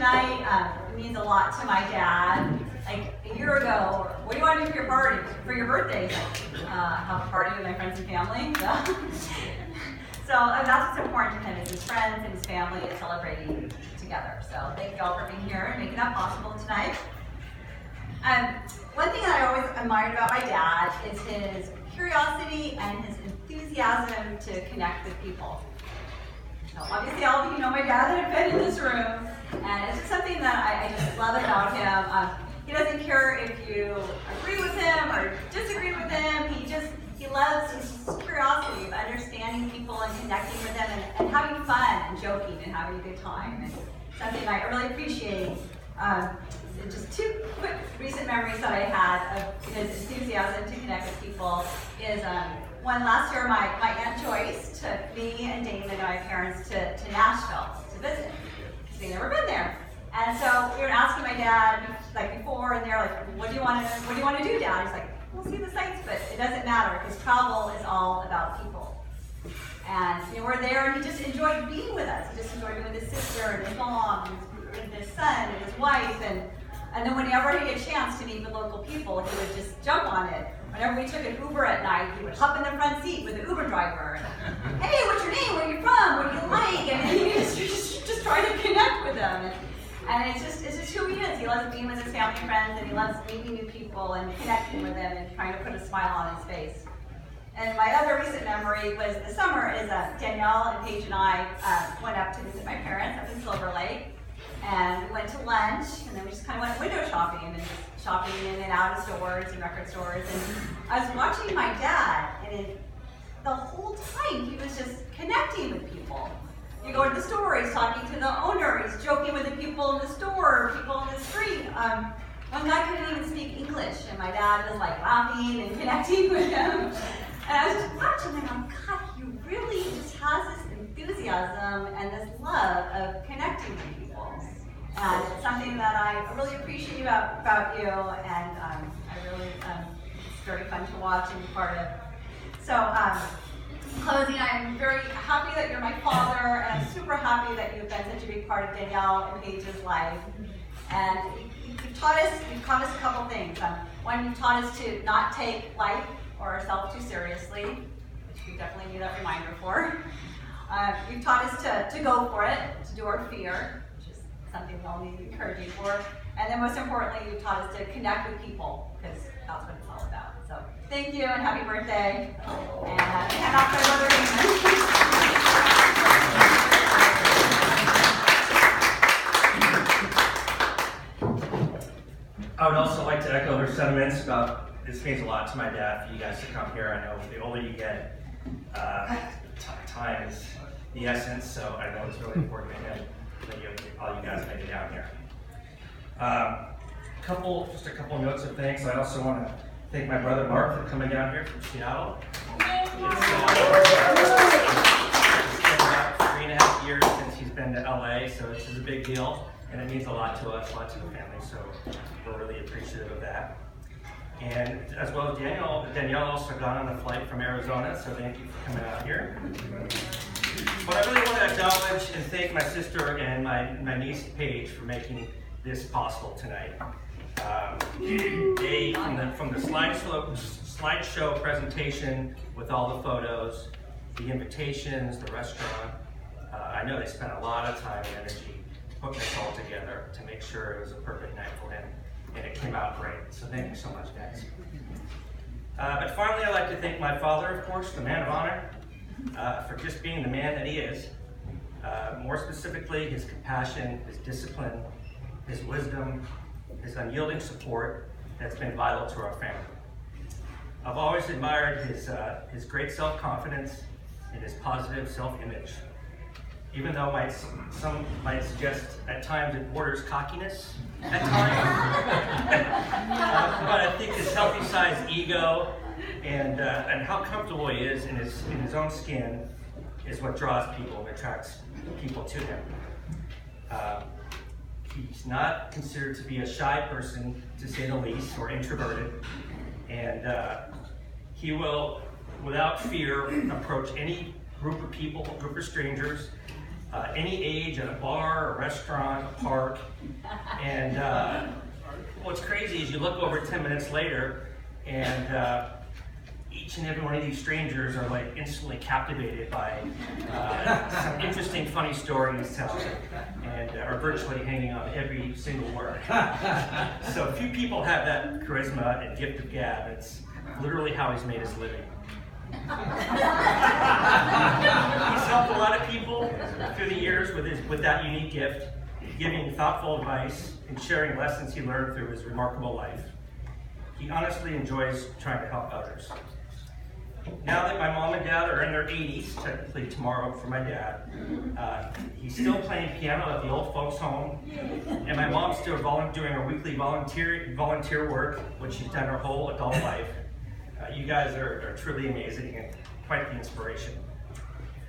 tonight. It means a lot to my dad. Like a year ago, what do you want to do for your party, for your birthday? Have a party with my friends and family. So that's what's important to him, is his friends and his family is celebrating together. So thank you all for being here and making that possible tonight. One thing that I always admired about my dad is his curiosity and his enthusiasm to connect with people. So obviously all of you know my dad that have been in this room, and it's just something that I just love about him. He doesn't care if you agree with him or disagree with him. He loves his curiosity of understanding people and connecting with them and having fun and joking and having a good time. And something I really appreciate. Just two quick recent memories that I had of his enthusiasm to connect with people is one last year my Aunt Joyce took me and Damon and my parents to Nashville to visit because they'd never been there. And so we were asking my dad like before, and they're like, what do you want to do, Dad? He's like, we'll see the sights, but it doesn't matter because travel is all about people. And we're there, and he just enjoyed being with us. He just enjoyed being with his sister and his mom and his son and his wife, and then whenever he had a chance to meet with local people, he would just jump on it. Whenever we took an Uber at night, he would hop in the front seat with the Uber driver. And, hey, what's your name? Where are you from? What do you like? And he just try to connect with them. And it's just who he is. He loves being with his family and friends, and he loves meeting new people and connecting with them and trying to put a smile on his face. And my other recent memory was the summer is Danielle and Paige and I went up to visit my parents up in Silver Lake. And we went to lunch, and then we just kind of went window shopping and just shopping in and out of stores and record stores. And I was watching my dad, and the whole time he was just connecting with people. You go to the store, he's talking to the owner, he's joking with the people in the store, people in the street. One guy couldn't even speak English, and my dad was like laughing and connecting with him. And I was just watching, and I'm God, he really just has this enthusiasm and this love of connecting with people. And it's something that I really appreciate about you, and I really, it's very fun to watch and be part of. So, closing, I'm very happy that you're my father, and I'm super happy that you've been such a big part of Danielle and Paige's life. And you've taught us a couple things. One, you've taught us to not take life or ourselves too seriously, which we definitely need that reminder for. You've taught us to go for it, to do our fear, which is something we all need encouraging for. And then most importantly, you've taught us to connect with people, because that's what it's all about. So thank you and happy birthday. And hand off my brother I would also like to echo her sentiments about this means a lot to my dad for you guys to come here. I know the older you get, time is the essence, so I know it's really important to him that all you guys make it down here. Just a couple notes of thanks. I also want to thank my brother Mark for coming down here from Seattle. It's been about 3.5 years since he's been to LA, so this is a big deal, and it means a lot to us, a lot to the family, so we're really appreciative of that. And as well as Danielle also got on a flight from Arizona, so thank you for coming out here. But I really want to acknowledge and thank my sister and my niece Paige for making this possible tonight. They, from the slideshow presentation with all the photos, the invitations, the restaurant, I know they spent a lot of time and energy putting this all together to make sure it was a perfect night for him, and it came out great. So thank you so much, guys. But finally, I'd like to thank my father, of course, the man of honor, for just being the man that he is. More specifically, his compassion, his discipline, his wisdom, his unyielding support that's been vital to our family. I've always admired his great self-confidence and his positive self-image. Even though some might suggest at times it borders cockiness at times. But I think his healthy-sized ego and how comfortable he is in his own skin is what draws people and attracts people to him. He's not considered to be a shy person, to say the least, or introverted, and he will, without fear, approach any group of people, group of strangers, any age, at a bar, a restaurant, a park. And what's crazy is you look over 10 minutes later, and each and every one of these strangers are like instantly captivated by some interesting, funny story he's telling, and are virtually hanging on every single word. So few people have that charisma and gift of gab. It's literally how he's made his living. He's helped a lot of people through the years with that unique gift, giving thoughtful advice and sharing lessons he learned through his remarkable life. He honestly enjoys trying to help others. Now that my mom and dad are in their 80s, technically tomorrow for my dad, he's still playing piano at the old folks' home, and my mom's still doing her weekly volunteer work, which she's done her whole adult life. You guys are truly amazing and quite the inspiration.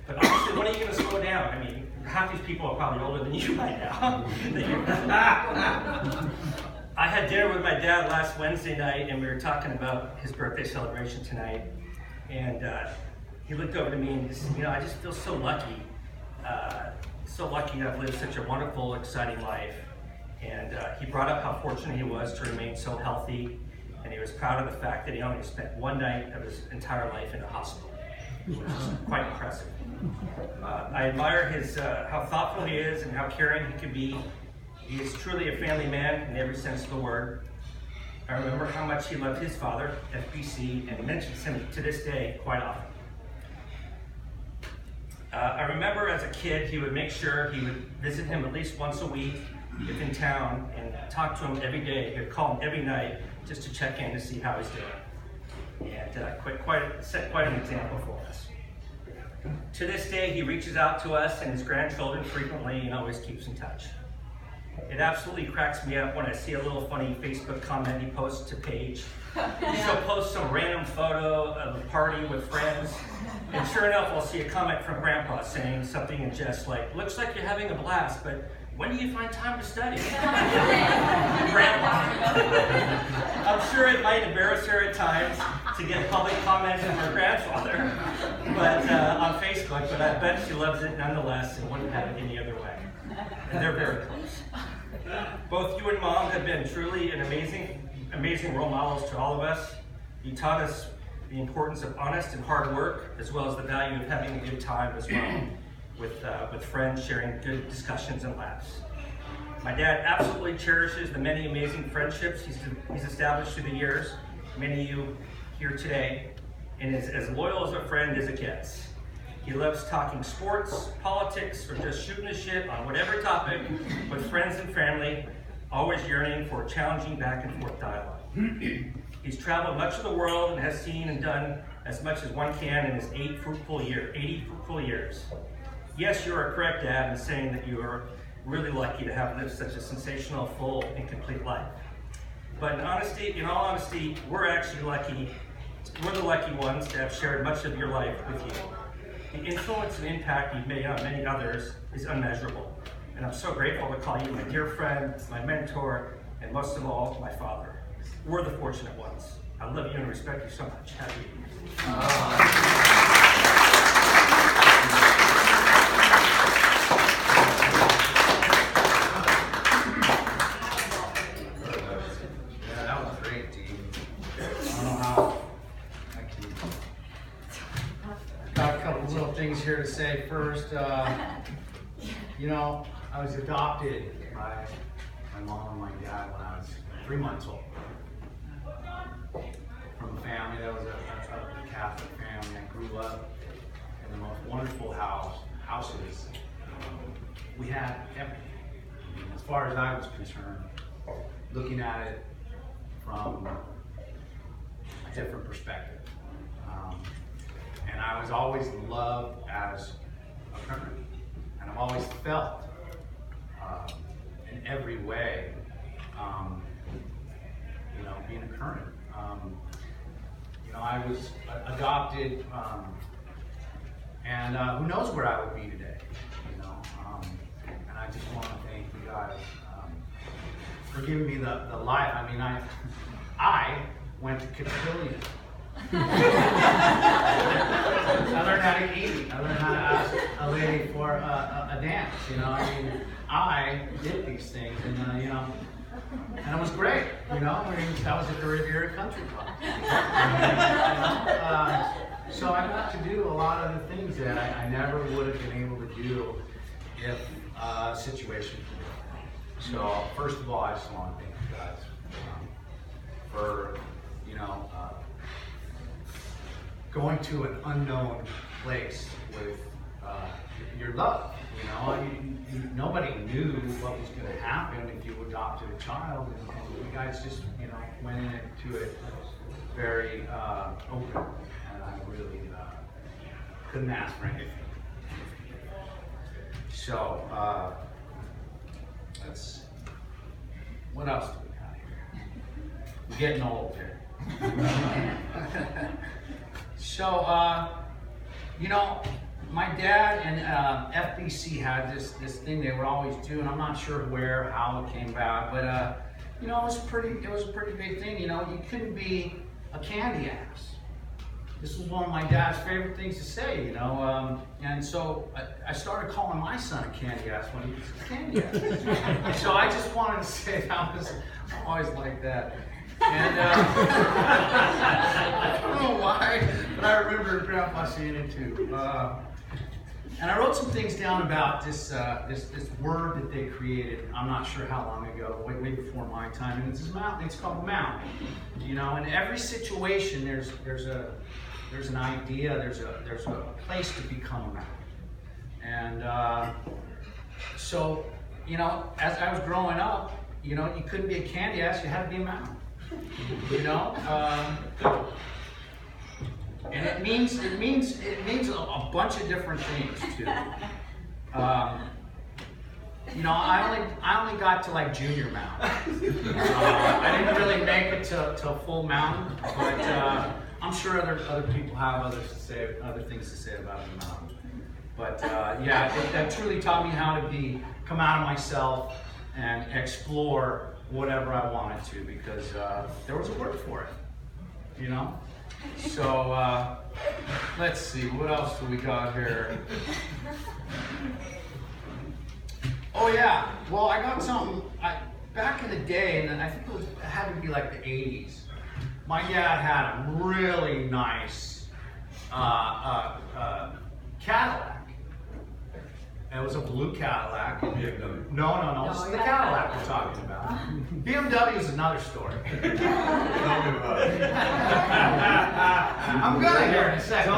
But honestly, when are you going to slow down? I mean, half these people are probably older than you by now. I had dinner with my dad last Wednesday night, and we were talking about his birthday celebration tonight. And he looked over to me and he said, you know, I just feel so lucky I've lived such a wonderful, exciting life. And he brought up how fortunate he was to remain so healthy, and he was proud of the fact that he only spent one night of his entire life in a hospital, which is quite impressive. I admire how thoughtful he is and how caring he can be. He is truly a family man in every sense of the word. I remember how much he loved his father, FBC, and mentions him to this day quite often. I remember as a kid, he would make sure he would visit him at least once a week if in town and talk to him every day. He would call him every night just to check in to see how he's doing. And set quite an example for us. To this day, he reaches out to us and his grandchildren frequently and always keeps in touch. It absolutely cracks me up when I see a little funny Facebook comment he posts to Paige. He'll post some random photo of a party with friends, and sure enough, I'll see a comment from Grandpa saying something in jest like, "Looks like you're having a blast, but when do you find time to study?" Grandpa. I'm sure it might embarrass her at times to get public comments from her grandfather on Facebook, but I bet she loves it nonetheless and wouldn't have it any other way. And they're very close. Both you and Mom have been truly an amazing role models to all of us. You taught us the importance of honest and hard work, as well as the value of having a good time as well, with friends sharing good discussions and laughs. My dad absolutely cherishes the many amazing friendships he's established through the years, many of you here today, and is as loyal as a friend as it gets. He loves talking sports, politics, or just shooting the shit on whatever topic with friends and family, always yearning for a challenging back and forth dialogue. He's traveled much of the world and has seen and done as much as one can in his 80 fruitful years. Yes, you are correct, Dad, in saying that you are really lucky to have lived such a sensational, full, and complete life. But in all honesty, we're actually lucky. We're the lucky ones to have shared much of your life with you. The influence and impact you've made on many others is unmeasurable, and I'm so grateful to call you my dear friend, my mentor, and most of all, my father. We're the fortunate ones. I love you and respect you so much. Happy Yeah, that was great, Dean. I don't know how. Got a couple little things here to say. First, you know, I was adopted by my mom and my dad when I was 3 months old. From a family that was a Catholic family. I grew up in the most wonderful houses. We had everything. I mean, as far as I was concerned, looking at it from a different perspective. And I was always loved as a Curran. And I've always felt in every way, being a Curran. I was adopted, and who knows where I would be today, and I just want to thank you guys for giving me the life. I mean, I went to cotillion I learned how to eat. I learned how to ask a lady for a dance. You know, I mean, I did these things, and you know, and it was great. You know, I mean, that was at the Riviera Country Club. So I got to do a lot of the things that I never would have been able to do if a situation came up. So first of all, I just want to thank you guys for, you know, going to an unknown place with your love. You know, nobody knew what was going to happen if you adopted a child, and you guys just, you know, went into it very open, and I really couldn't ask for anything. So what else do we got here? We're getting old here. So, you know, my dad and FBC had this thing they would always do, and I'm not sure where, how it came about, but you know, it was a pretty big thing. You know, you couldn't be a candy ass. This was one of my dad's favorite things to say, you know, and so I started calling my son a candy ass when he was a candy ass. So I just wanted to say that was always like that. And I don't know why, but I remember Grandpa saying it too. And I wrote some things down about this word that they created. I'm not sure how long ago, way before my time. And it's this mountain. It's called mountain. You know, in every situation, there's an idea. There's a place to become a mountain. And so, you know, as I was growing up, you know, you couldn't be a candy ass. You had to be a mountain. You know, and it means a bunch of different things too. You know, I only got to like junior mountain. I didn't really make it to full mountain, but I'm sure other people have other things to say about the mountain. But yeah, that truly taught me how to come out of myself and explore whatever I wanted to, because there was a word for it, you know? So, let's see, what else do we got here? Oh yeah, well I got something, back in the day, and I think it had to be like the 80s, my dad had a really nice Cadillac. And it was a blue Cadillac. BMW. No, this is the Cadillac we're talking about. BMW is another story. I'm gonna hear in a second.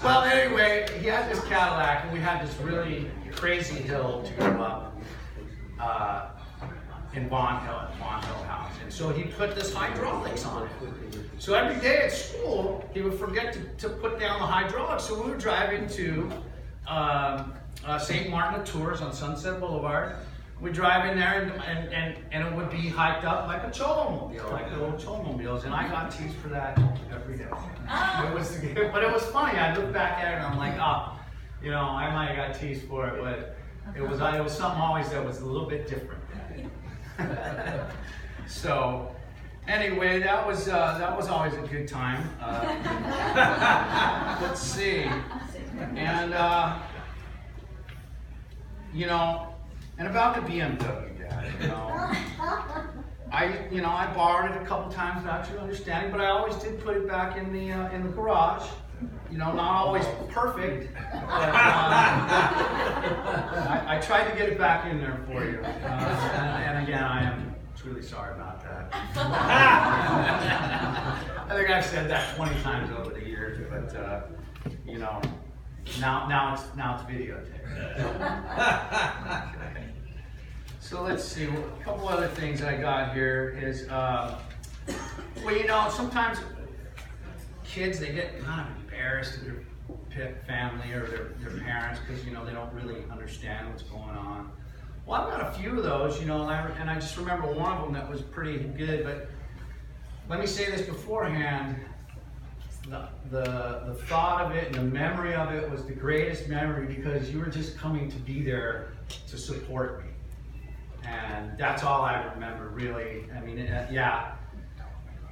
Well, anyway, he had this Cadillac, and we had this really crazy hill to go up in Bond Hill House. And so he put this hydraulics on it. So every day at school, he would forget to put down the hydraulics. So we were driving to St. Martin Tours on Sunset Boulevard. We'd drive in there, and it would be hiked up like a Cholomobile, like the old Cholomobiles. And I got teased for that every day. But it was funny. I look back at it and I'm like, oh, you know, I might have got teased for it, but it was something always that was a little bit different. So anyway, that was always a good time. Let's see, and you know, and about the BMW, Dad. You know, I borrowed it a couple times without you understanding, but I always did put it back in the garage. You know, not always perfect, but I tried to get it back in there for you. And again, I am truly sorry about that. I think I've said that 20 times over the years, but you know, now it's videotaped. Okay. So let's see. A couple other things I got here is, well, you know, sometimes kids, they get kind of embarrassed of their family or their parents because, you know, they don't really understand what's going on. Well, I've got a few of those, you know, and I just remember one of them that was pretty good, but let me say this beforehand. The thought of it and the memory of it was the greatest memory because you were just coming to be there to support me. And that's all I remember, really. I mean, yeah.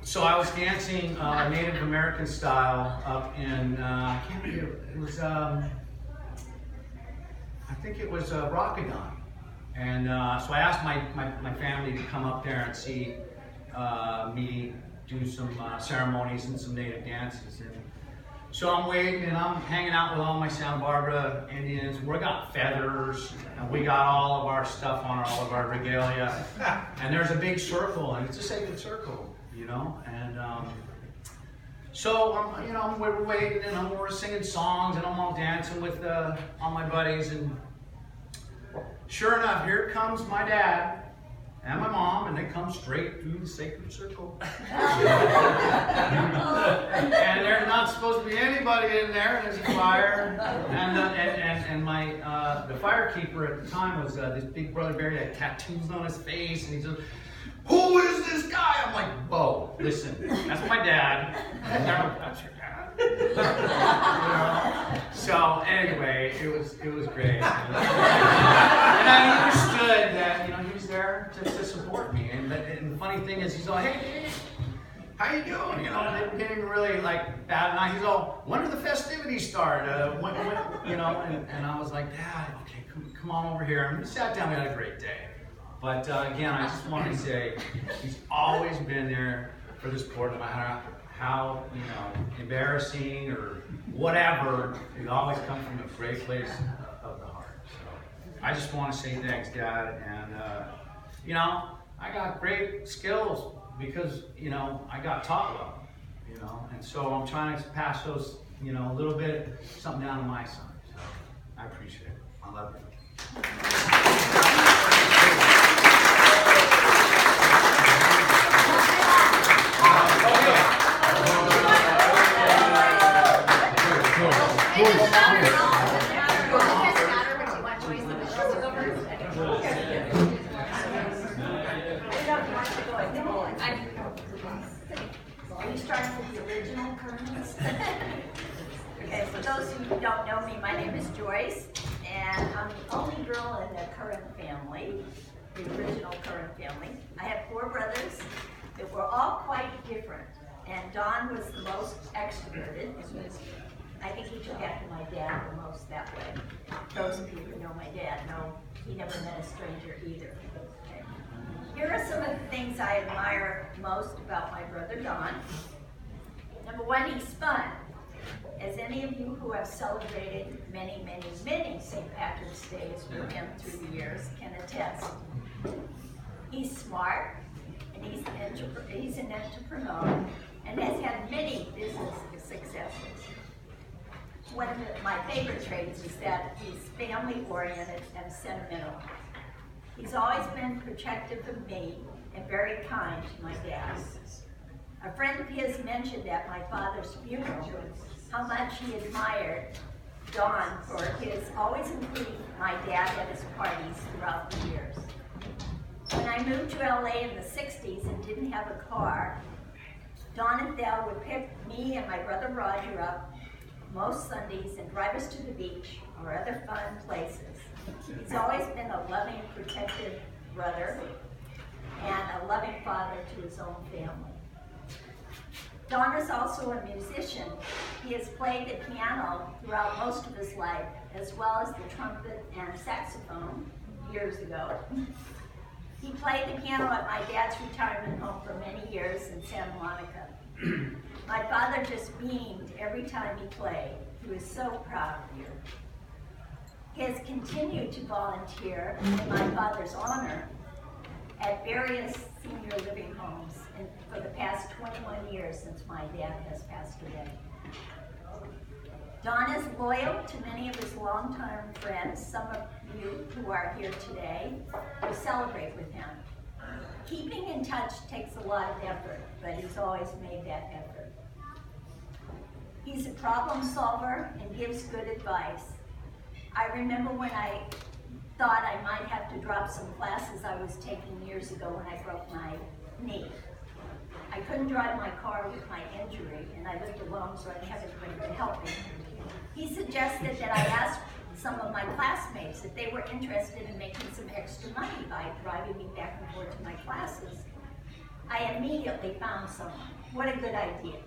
So I was dancing Native American style up in, I can't remember, it was, I think it was Rockadon. And so I asked my family to come up there and see me do some ceremonies and some Native dances. And so I'm waiting and I'm hanging out with all my Santa Barbara Indians. We got feathers and we got all of our stuff on all of our regalia. And there's a big circle and it's a sacred circle, you know. And so we're waiting and we're singing songs and I'm all dancing with all my buddies. And sure enough, here comes my dad and my mom, and they come straight through the sacred circle. And there's not supposed to be anybody in there. There's a fire, and my the firekeeper at the time was this big brother Barry. Had tattoos on his face, and he said, "Who is this guy?" I'm like, "Whoa, listen, that's my dad." And they're like, "That's your dad." You know? So anyway, it was great. And I understood that he was there to support me. And the funny thing is, he's all, "Hey, how you doing?" They didn't even really like bat an eye. He's all, "When do the festivities start?" And I was like, "Dad, okay, come on over here." And we sat down. We had a great day. But again, I just want to say, he's always been there for the sport, no matter how embarrassing or whatever. He always comes from a great place of the heart. So I just want to say thanks, Dad. And I got great skills because I got taught well. And so I'm trying to pass those a little bit something down to my son. So I appreciate it. I love you. Are you starting with the original Currans? Okay, for those who don't know me, my name is Joyce, and I'm the only girl in the Curran family, the original Curran family. I have 4 brothers that were all quite different, and Don was the most extroverted. I think he took after my dad the most that way. Those of you who know my dad know he never met a stranger either. Okay. Here are some of the things I admire most about my brother Don. Number 1, he's fun. As any of you who have celebrated many, many, many St. Patrick's Days with him through the years can attest. He's smart, and he's an entrepreneur, and has had many business successes. One of my favorite traits is that he's family-oriented and sentimental. He's always been protective of me and very kind to my dad. A friend of his mentioned at my father's funeral how much he admired Don for his always including my dad at his parties throughout the years. When I moved to LA in the 60s and didn't have a car, Don and Dale would pick me and my brother Roger up most Sundays and drive us to the beach or other fun places. He's always been a loving, protective brother and a loving father to his own family. Don is also a musician. He has played the piano throughout most of his life, as well as the trumpet and saxophone years ago. He played the piano at my dad's retirement home for many years in Santa Monica. My father just beamed every time he played. He was so proud of you. He has continued to volunteer in my father's honor at various senior living homes for the past 21 years since my dad has passed away. Don is loyal to many of his longtime friends, some of you who are here today, to celebrate with him. Keeping in touch takes a lot of effort, but he's always made that effort. He's a problem solver and gives good advice. I remember when I thought I might have to drop some classes I was taking years ago when I broke my knee. I couldn't drive my car with my injury, and I lived alone, so I didn't have anybody to help me. He suggested that I ask some of my classmates if they were interested in making some extra money by driving me back and forth to my classes. I immediately found someone. What a good idea.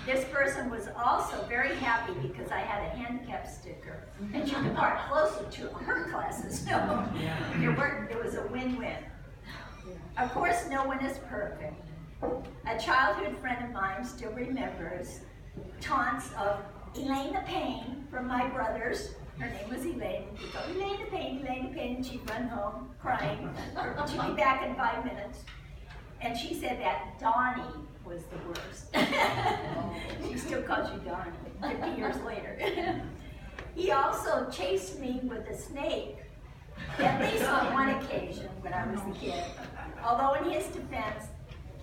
This person was also very happy because I had a handicap sticker and she could park closer to her classes. So it was a win-win. Of course, no one is perfect. A childhood friend of mine still remembers taunts of Elaine the Pain from my brothers. Her name was Elaine. We'd go, Elaine the Pain, and she'd run home crying. She'd be back in 5 minutes. And she said that Donnie was the worst. She still calls you Donnie 50 years later. He also chased me with a snake, at least on one occasion when I was a kid. Although in his defense,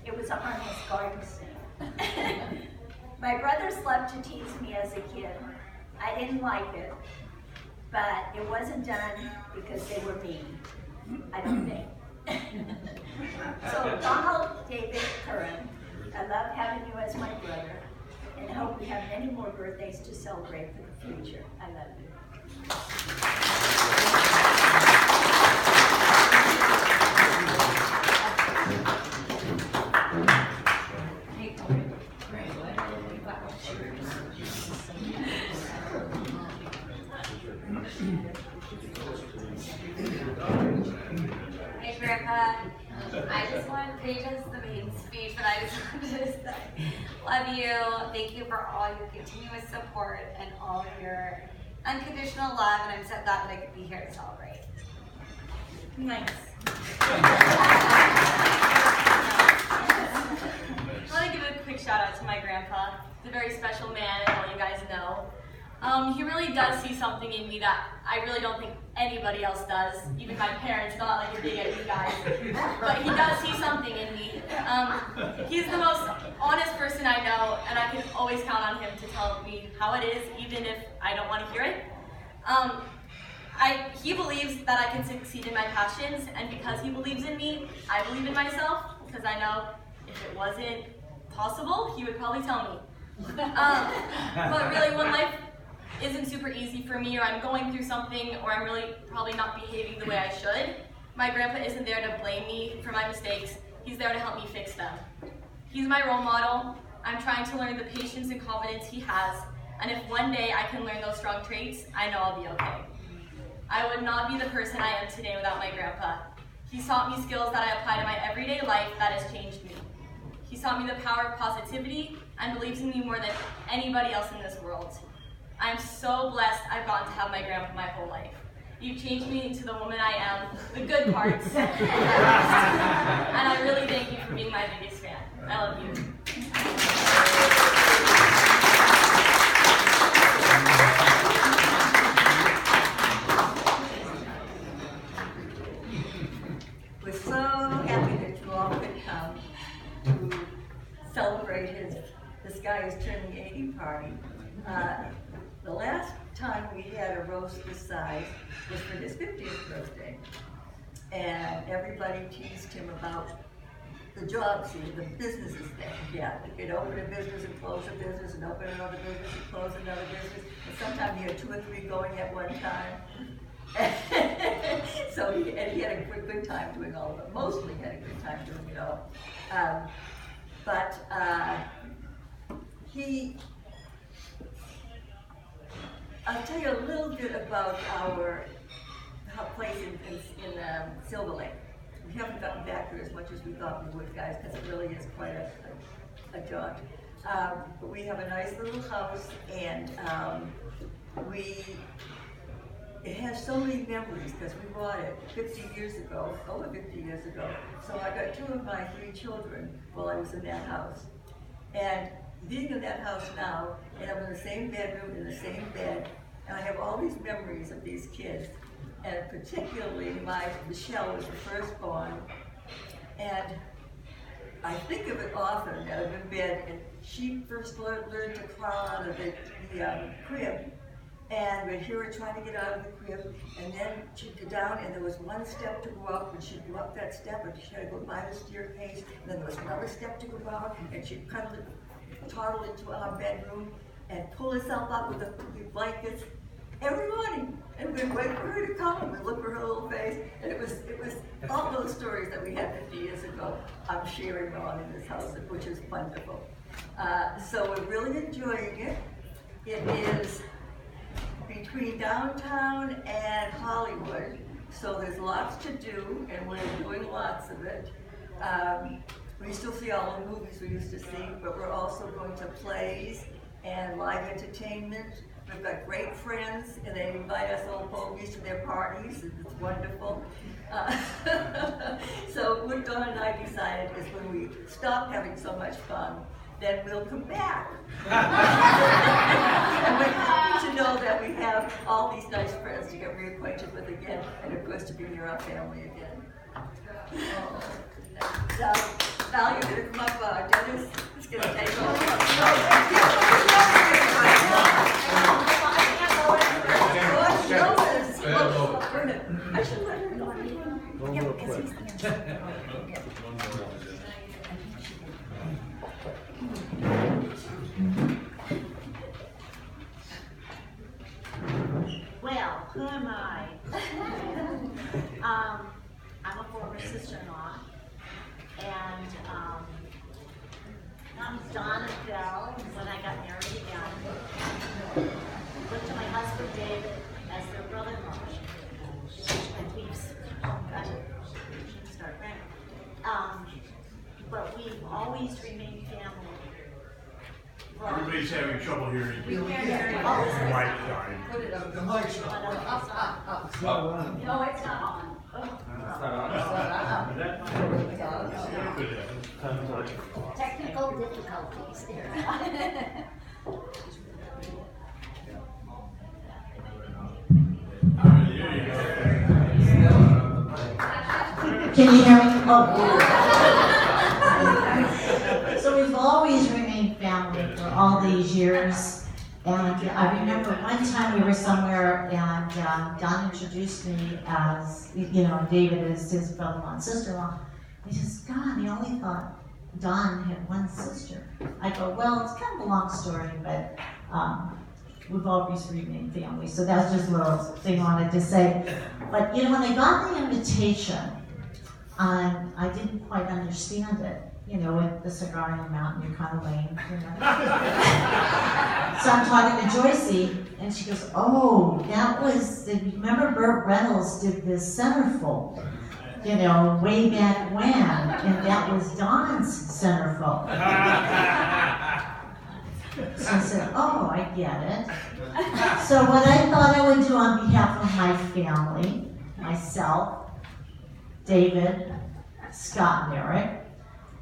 it was a harmless garden snake. My brothers loved to tease me as a kid. I didn't like it, but it wasn't done because they were mean. I don't think. So Donald David Curran, I love having you as my brother, and hope we have many more birthdays to celebrate for the future. I love you. Hey, Grandpa. I just wanted to just the main speech, but I just wanted to say, love you. Thank you for all your continuous support and all your unconditional love, and I'm so glad that I could be here to celebrate. Nice. I want to give a quick shout out to my grandpa. He's a very special man, and all you guys know. He really does see something in me that I really don't think anybody else does. Even my parents, not like a dig at you guys, but he does see something in me. He's the most honest person I know, and I can always count on him to tell me how it is, even if I don't want to hear it. He believes that I can succeed in my passions, and because he believes in me, I believe in myself, because I know if it wasn't possible, he would probably tell me. But really, when life isn't super easy for me, or I'm going through something, or I'm really probably not behaving the way I should, my grandpa isn't there to blame me for my mistakes. He's there to help me fix them. He's my role model. I'm trying to learn the patience and confidence he has, and if one day I can learn those strong traits, I know I'll be okay. I would not be the person I am today without my grandpa. He's taught me skills that I apply to my everyday life that has changed me. He's taught me the power of positivity and believes in me more than anybody else in this world. I'm so blessed I've gotten to have my grandpa my whole life. You've changed me into the woman I am, the good parts, and I really thank you for being my biggest fan. I love you. We're so happy that you all could come to celebrate this guy is turning 80 party. The last time we had a roast this size was for his 50th birthday. And everybody teased him about the jobs, the businesses that he had. He could open a business and close a business and open another business and close another business. And sometimes he had 2 or 3 going at one time. So he had a good time doing all of it. Mostly had a good time doing it all. I'll tell you a little bit about our place in Silver Lake. We haven't gotten back there as much as we thought we would, guys, because it really is quite a jaunt. But we have a nice little house, and it has so many memories because we bought it 50 years ago, over 50 years ago. So I got 2 of my 3 children while I was in that house. And being in that house now, and I'm in the same bedroom, in the same bed, and I have all these memories of these kids, and particularly Michelle was the firstborn, and I think of it often that I'm in bed, and she first learned to crawl out of the crib, and we'd hear her trying to get out of the crib, and then she'd go down, and there was one step to go up, and she'd go up that step, and she had to go by the staircase, and then there was another step to go out, and she'd toddle into our bedroom and pull herself up with the blankets every morning, and we'd wait for her to come, and we'd look for her little face, and it was all those stories that we had 50 years ago. sharing on in this house, which is wonderful. So we're really enjoying it. It is between downtown and Hollywood, so there's lots to do, and we're doing lots of it. We still see all the movies we used to see, but we're also going to plays and live entertainment. We've got great friends, and they invite us old fogies to their parties, and it's wonderful. So what Dawn and I decided is when we stop having so much fun, then we'll come back. And we're happy to know that we have all these nice friends to get reacquainted with again, and of course to be near our family again. So now you're going to come up, Dennis is going to take over. I should let her know. Yeah, because he's the Well, who am I? I'm a former sister-in-law, and Dawn and Phil, when I got married again, looked to my husband David as their brother-in-law. And we've start right. But we've always remained family. Everybody's having trouble hearing you. We can't hear you. Mic dying. Put it up. No, it's not on. Technical difficulties here. Can you hear me? Oh. So we've always remained family for all these years. And I remember one time we were somewhere and Don introduced me as, David is his brother-in-law and sister-in-law. He says, God, he only thought Don had one sister. I go, well, it's kind of a long story, but we've always remained family. So that's just a little thing I wanted to say. But when I got the invitation, I didn't quite understand it. With the cigar in your mouth and you're kind of lame. So I'm talking to Joycey, and she goes, oh, that was, remember Burt Reynolds did this centerfold, way back when, and that was Don's centerfold. So I said, oh, I get it. So what I thought I would do on behalf of my family, myself, David, Scott, and Eric,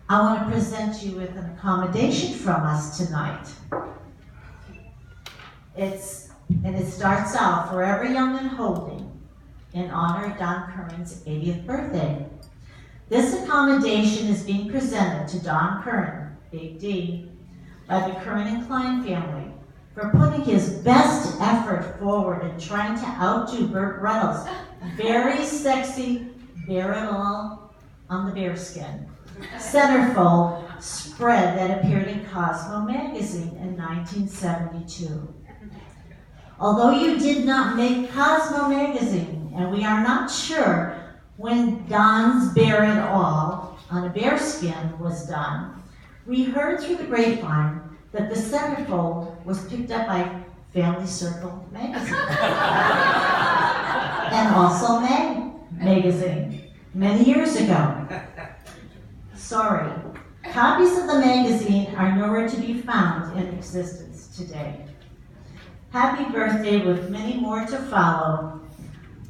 I want to present you with an accommodation from us tonight. It starts out Forever Young and Holding in honor of Don Curran's 80th birthday. This accommodation is being presented to Don Curran, Big D, by the Curran and Klein family for putting his best effort forward in trying to outdo Burt Reynolds' very sexy Bear It All on the Bearskin centerfold spread that appeared in Cosmo magazine in 1972. Although you did not make Cosmo magazine, and we are not sure when Don's Bear It All on a bearskin was done, we heard through the grapevine that the centerfold was picked up by Family Circle magazine and also magazine many years ago. Sorry, copies of the magazine are nowhere to be found in existence today. Happy birthday with many more to follow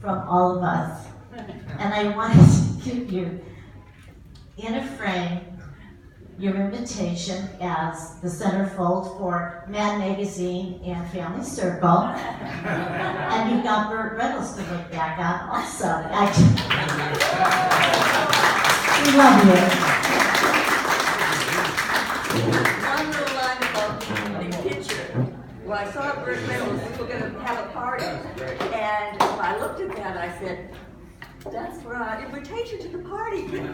from all of us. And I wanted to give you, in a frame, your invitation as the centerfold for Mad Magazine and Family Circle. And you've got Burt Reynolds to look back on also. We love you. One little line about the picture. When I saw Burt Reynolds, we were going to have a party. And I looked at that and I said, that's for our invitation to the party. So he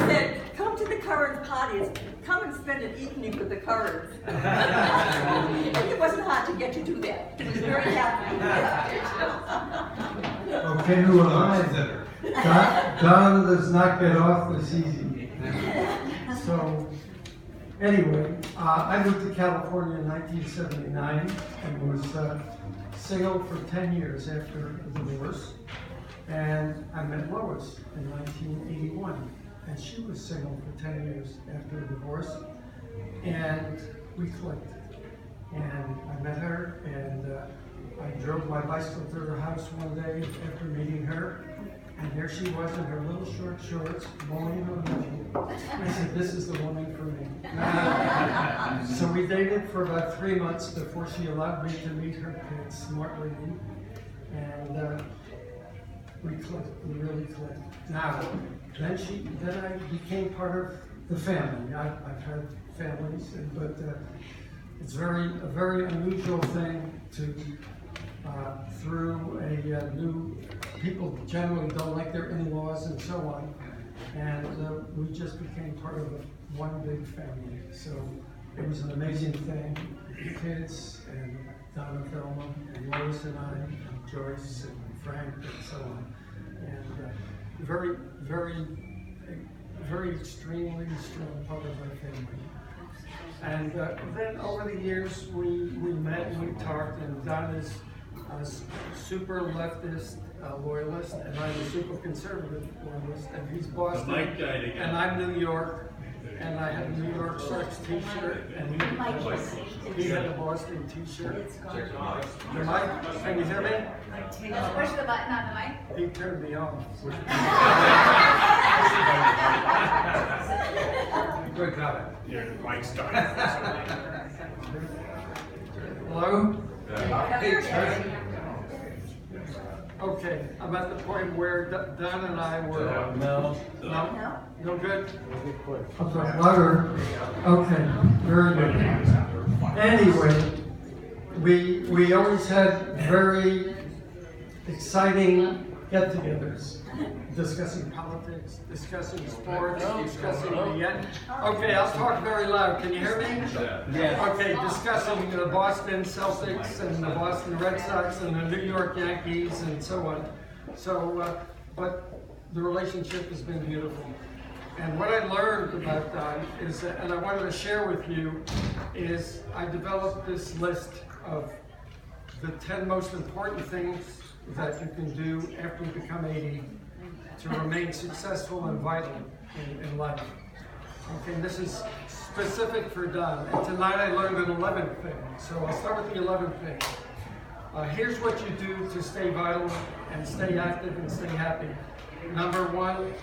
said, come to the Curran's parties. Come and spend an evening with the Currans. And it wasn't hard to get to do that. He was very happy. Okay, who am I? Don does not get off this easy. So, anyway, I moved to California in 1979 and was single for 10 years after a divorce. And I met Lois in 1981, and she was single for 10 years after a divorce. And we clicked. And I met her, and I drove my bicycle to her house one day after meeting her. And there she was in her little short shorts, mowing her lawn. I said, this is the woman for me. So we dated for about 3 months before she allowed me to meet her kids, smart lady. And we clicked, we really clicked. Now, then I became part of the family. I've had families, but it's a very unusual thing to, through a new, people generally don't like their in-laws and so on. And we just became part of one big family. So it was an amazing thing. Kids and Donna Thelma and Lois and I and Joyce and Frank and so on. And very extremely strong part of my family. And then over the years, we met and we talked, and Don is a super leftist loyalist, and I'm a super conservative loyalist, and he's Boston, and I'm New York, and I had a New York Sharks t-shirt, and he had a Boston t-shirt. The mic, can you hear me? Push the button on the mic. He turned me off. Good comment. Your mic's starting. Hello? Yeah. Okay, I'm at the point where Don and I were. No good? Okay, louder. Okay, very good. Anyway, we always had very exciting get-togethers, discussing politics, discussing sports, discussing the end. Okay, I'll talk very loud. Can you hear me? Yeah. Okay, discussing the Boston Celtics and the Boston Red Sox and the New York Yankees and so on. So, but the relationship has been beautiful. And what I learned about Don is, and I wanted to share with you, is I developed this list of the 10 most important things that you can do after you become 80 to remain successful and vital in life. Okay, and this is specific for Don. And tonight I learned an 11th thing. So I'll start with the 11th thing. Here's what you do to stay vital and stay active and stay happy. Number 1,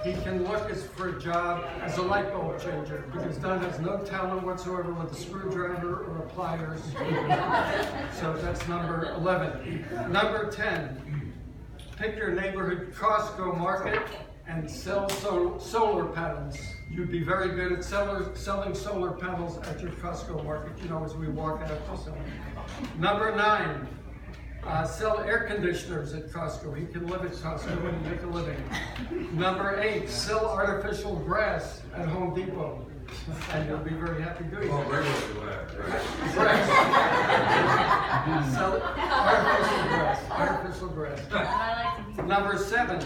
he can look for a job as a light bulb changer because Don has no talent whatsoever with a screwdriver or a pliers. So that's number 11. Number 10, pick your neighborhood Costco market and sell solar panels. You'd be very good at selling solar panels at your Costco market, you know, as we walk out to sell. Number 9, sell air conditioners at Costco. He can live at Costco and make a living. Number 8, sell artificial grass at Home Depot. And you'll be very happy doing that. Grass. Sell artificial grass. Number 7,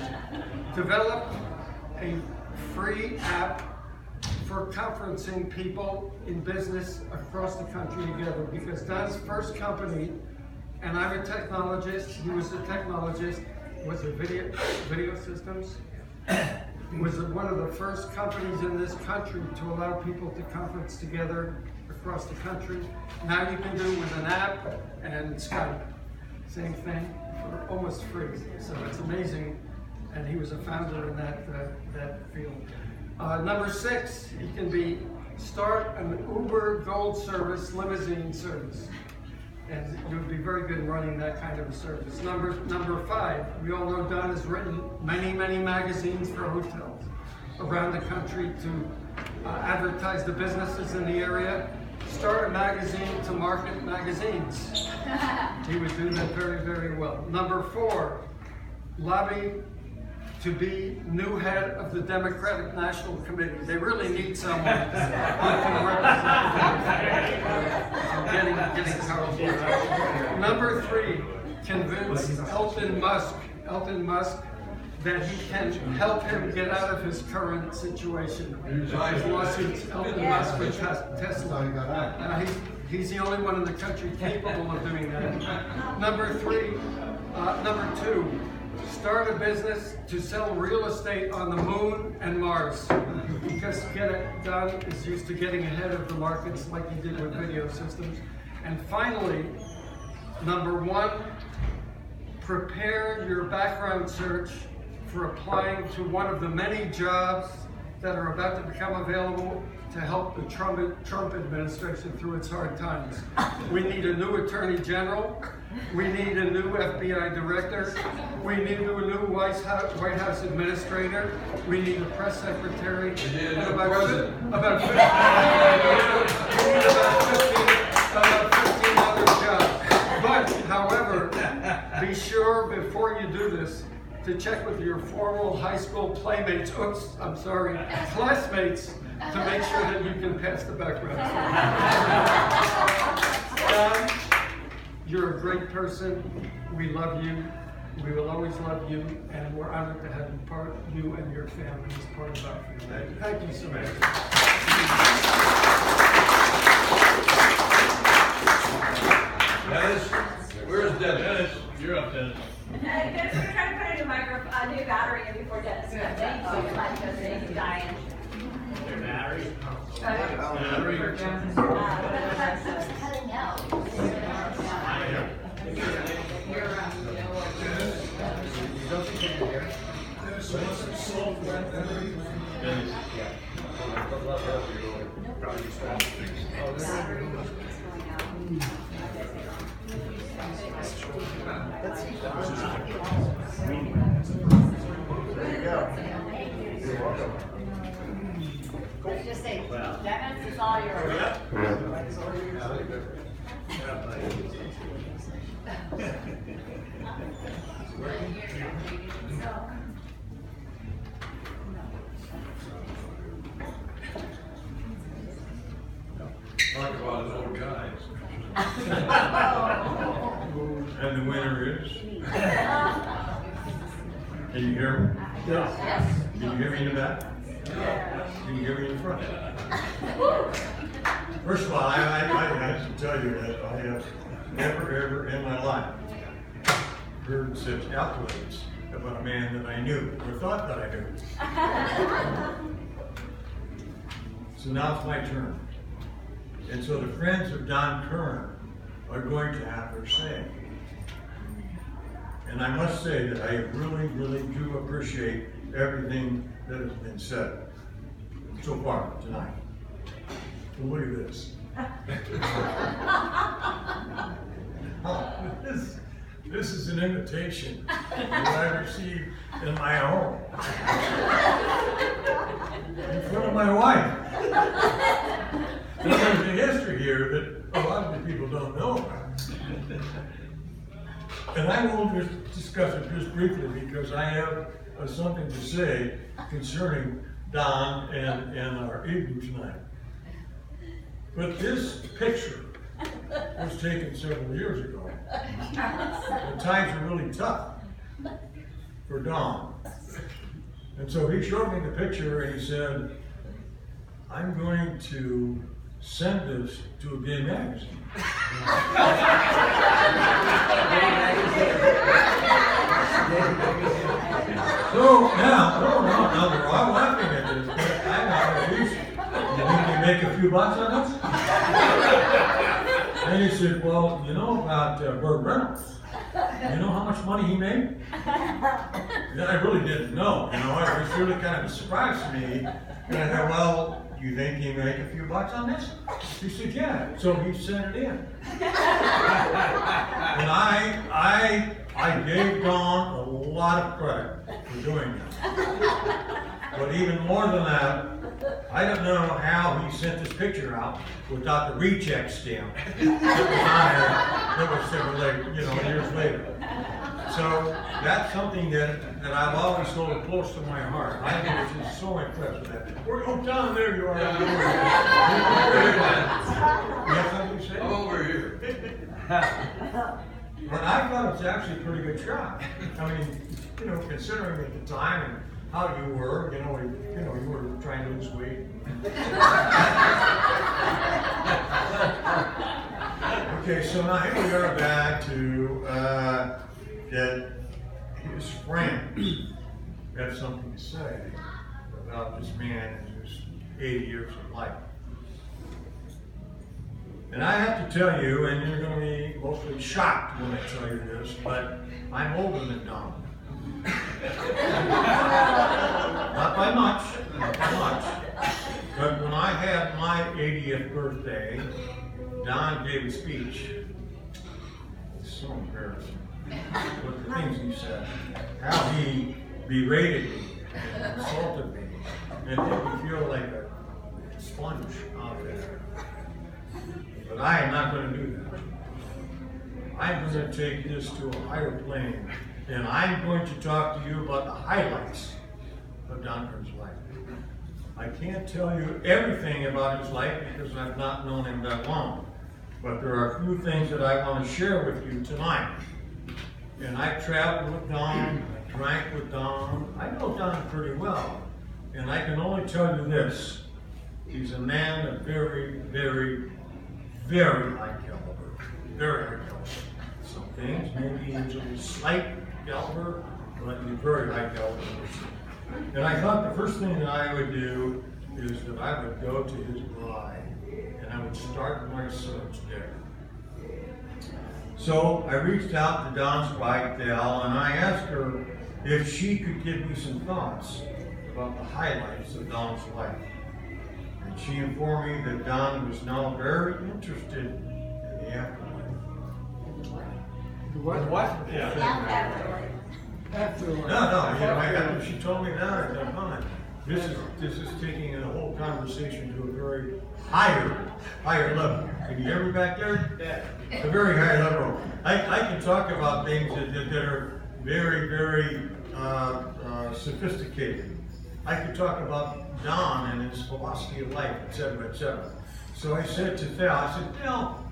develop a free app for conferencing people in business across the country together, because Don's first company, and I'm a technologist, he was a technologist, was a video systems, was one of the first companies in this country to allow people to conference together across the country. Now you can do it with an app and Skype, same thing, for almost free. So it's amazing, and he was a founder in that field. Number 6, he can start an Uber Gold service, limousine service. And you'll be very good running that kind of a service. Number 5, we all know Don has written many, many magazines for hotels around the country to advertise the businesses in the area. Start a magazine to market magazines. He would do that very, very well. Number 4, lobby to be new head of the Democratic National Committee. They really need someone who can represent them. I'm getting powerful. Number 3, convince Elon Musk that he can help him get out of his current situation. His lawsuits open us for testimony. He's the only one in the country capable of doing that. Number two, start a business to sell real estate on the moon and Mars. Because Don is used to getting ahead of the markets like he did with video systems. And finally, number one, prepare your background search for applying to one of the many jobs that are about to become available to help the Trump administration through its hard times. We need a new Attorney General. We need a new FBI Director. We need a new White House Administrator. We need a Press Secretary. And about 15 other jobs. But, however, be sure before you do this to check with your former high school classmates to make sure that you can pass the background check. You're a great person. We love you. We will always love you, and we're honored to have you and your family as part of our family. Thank you so much. Dennis, where's Dennis? Dennis, you're up, Dennis. Dennis, we're trying to put a new battery in before Dennis. Thank you, Diane. Your battery? Cutting out. Let's just say, Dennis is all yours. Talk about his old guys. And the winner is? Can you hear me? Yes. Can you hear me in the back? Can you hear me in the front? First of all, I have to tell you that I have never ever in my life heard such accolades about a man that I knew or thought that I knew. So now it's my turn. And so the friends of Don Curran are going to have their say. And I must say that I really, really do appreciate everything that has been said so far tonight. So look at this. This is an invitation that I received in my home. In front of my wife. And there's a history here that a lot of people don't know about. And I will just discuss it just briefly because I have something to say concerning Don and our evening tonight. But this picture was taken several years ago. The times were really tough for Don. And so he showed me the picture and he said, I'm going to send this to a gay magazine. So now, no, they're all laughing at this, but I got a reason. You think they make a few bucks on this? And he said, well, you know about Burt Reynolds? You know how much money he made? Yeah, I really didn't know. You know, it was really kind of a surprise to me. And I thought, well, you think he made a few bucks on this? He said, yeah. So he sent it in. And I gave Don a lot of credit for doing that. But even more than that, I don't know how he sent this picture out without the recheck stamp that was several years later. So that's something that I've always held close to my heart. I was just so impressed with that. Oh, Don, there you are. You have something to say? I'm over here. But I thought it was actually a pretty good shot. I mean, you know, considering at the time and how you were, you were trying to lose weight. Okay, so now here we are back to that his friend had something to say about this man and his 80 years of life. And I have to tell you, and you're going to be mostly shocked when I tell you this, but I'm older than Don. Not by much, but when I had my 80th birthday, Don gave a speech. It's so embarrassing. But the things he said, how he berated me, and insulted me, and made me feel like a sponge out there. But I am not going to do that. I'm going to take this to a higher plane, and I'm going to talk to you about the highlights of Don Curran's life. I can't tell you everything about his life because I've not known him that long, but there are a few things that I want to share with you tonight. And I traveled with Don, I drank with Don. I know Don pretty well, and I can only tell you this. He's a man of very, very, very high caliber. Very high caliber. Some things, maybe he's a slight caliber, but he's very high caliber. And I thought the first thing that I would do is that I would go to his bride, and I would start my search there. So I reached out to Don's wife, Dale, and I asked her if she could give me some thoughts about the highlights of Don's life. And she informed me that Don was now very interested in the afterlife. What? Yeah. No, she told me that. I said, fine. This is taking the whole conversation to a very higher level. Can you hear me back there? Yeah. A very high level. I can talk about things that are very, very sophisticated. I could talk about Don and his philosophy of life, etc., etc. So I said to Thal, Thal,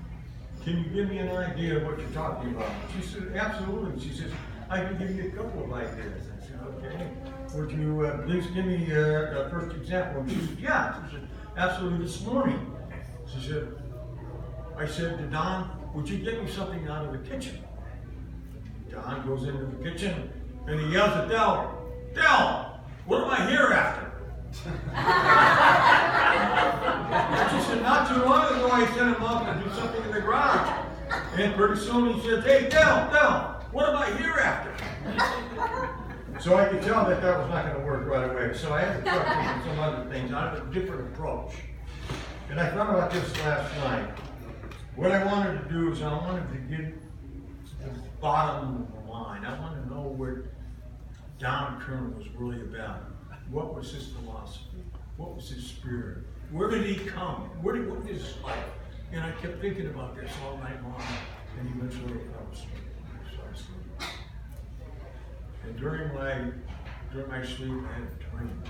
can you give me an idea of what you're talking about? She said, absolutely. She says, I can give you a couple of ideas. I said, okay. Would you please give me a first example? And she said, yeah. She said, absolutely, this morning. She said, I said to Don, would you get me something out of the kitchen? Don goes into the kitchen and he yells at Del, Del, what am I here after? She said, not too long ago I sent him up to do something in the garage. And pretty soon he said, hey, Del, what am I here after? So I could tell that was not going to work right away. So I had to start thinking some other things. I had a different approach. And I thought about this last night. What I wanted to do is I wanted to get to the bottom of the line. I wanted to know what Don Curran was really about. What was his philosophy? What was his spirit? Where did he come? What was his life? And I kept thinking about this all night long. And eventually I fell asleep. And during my sleep, I had a dream.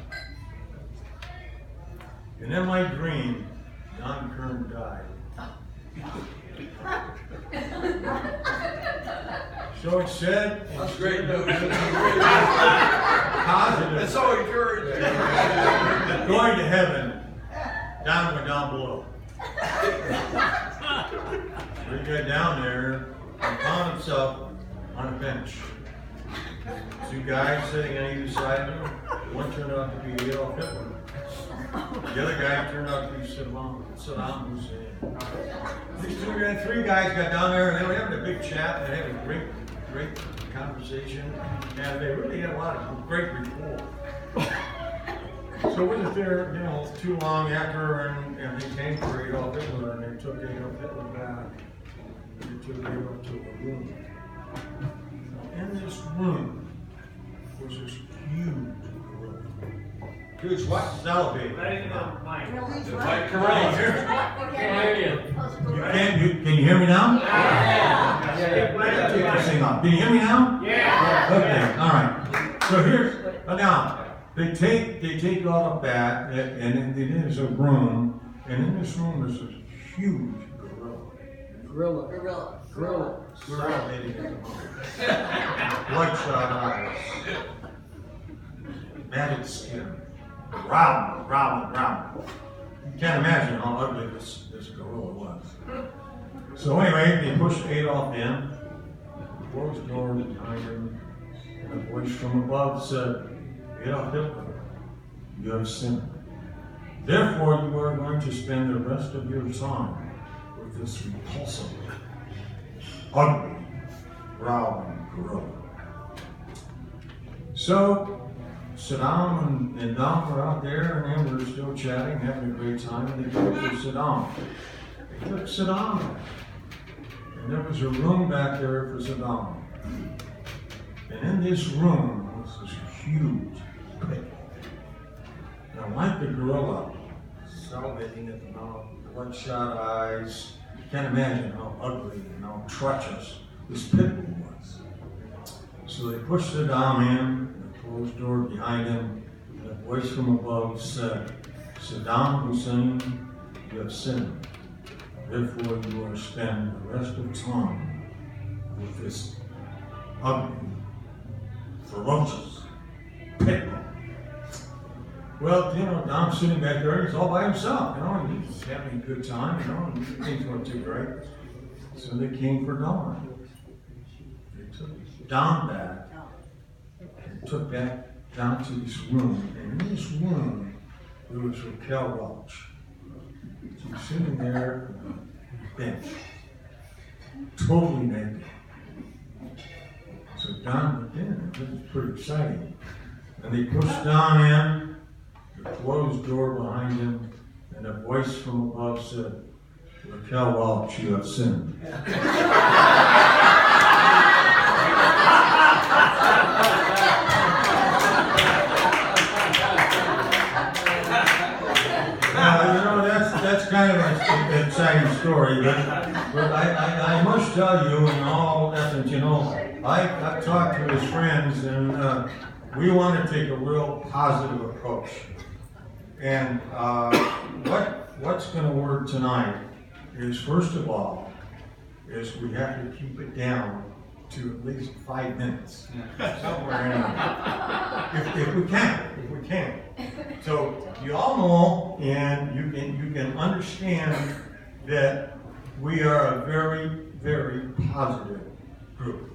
And in my dream, Don Curran died. So it said. That's great news. Positive. That's so encouraging. Going to heaven, Don went down below. So he got down there and found himself on a bench. Two guys sitting on either side of him. One turned out to be Adolf Hitler. The other guy turned out to be Saddam Hussein. These three guys got down there and they were having a big chat. They had a great conversation. And they really had a lot of great rapport. So it wasn't there, too long after, and they came for Adolf Hitler and they took Adolf Hitler back. They took Adolf to a room. In this room was this huge gorilla. Huge what? Salivating. Curran. Can you hear me now? Yeah. Take this thing off. Can you hear me now? Yeah. Okay, all right. So here's, now, they take all of that, and there's a room, and in this room is this huge gorilla. Gorilla. salivating at the moment. Bloodshot eyes, matted skin, round. You can't imagine how ugly this gorilla was. So anyway, they pushed Adolf in, closed the door behind him, and a voice from above said, Adolf Hitler, you have sinned. Therefore, you are going to spend the rest of your time with this repulsive, ugly, growling gorilla. So, Saddam and Dom were out there, and they were still chatting, having a great time, and they took Saddam. They took Saddam back. And there was a room back there for Saddam. And in this room was this huge pit. Now, like the gorilla, salivating at the mouth, bloodshot eyes, you can't imagine how ugly and how treacherous this pit bull was. So they pushed Saddam in, the closed door behind him, and a voice from above said, Saddam Hussein, you have sinned. Therefore, you are to spend the rest of time with this ugly, ferocious pit bull. Well, Dom's sitting back there, he's all by himself, and he's having a good time, and things weren't too great. So they came for Dom. They took Dom back, and took back down to this room, and in this room, there was Raquel Welch. She's sitting there on a bench, totally naked. So Don went in, this is pretty exciting. And they pushed Don in, the closed door behind him, and a voice from above said, Raquel Welch, you have sinned. That's kind of an exciting story, but I must tell you, in all essence, I've talked to his friends, and we want to take a real positive approach. And what's going to work tonight is, first of all, is we have to keep it down to at least 5 minutes, somewhere in there, if we can. So you all know, and you can understand that we are a very, very positive group.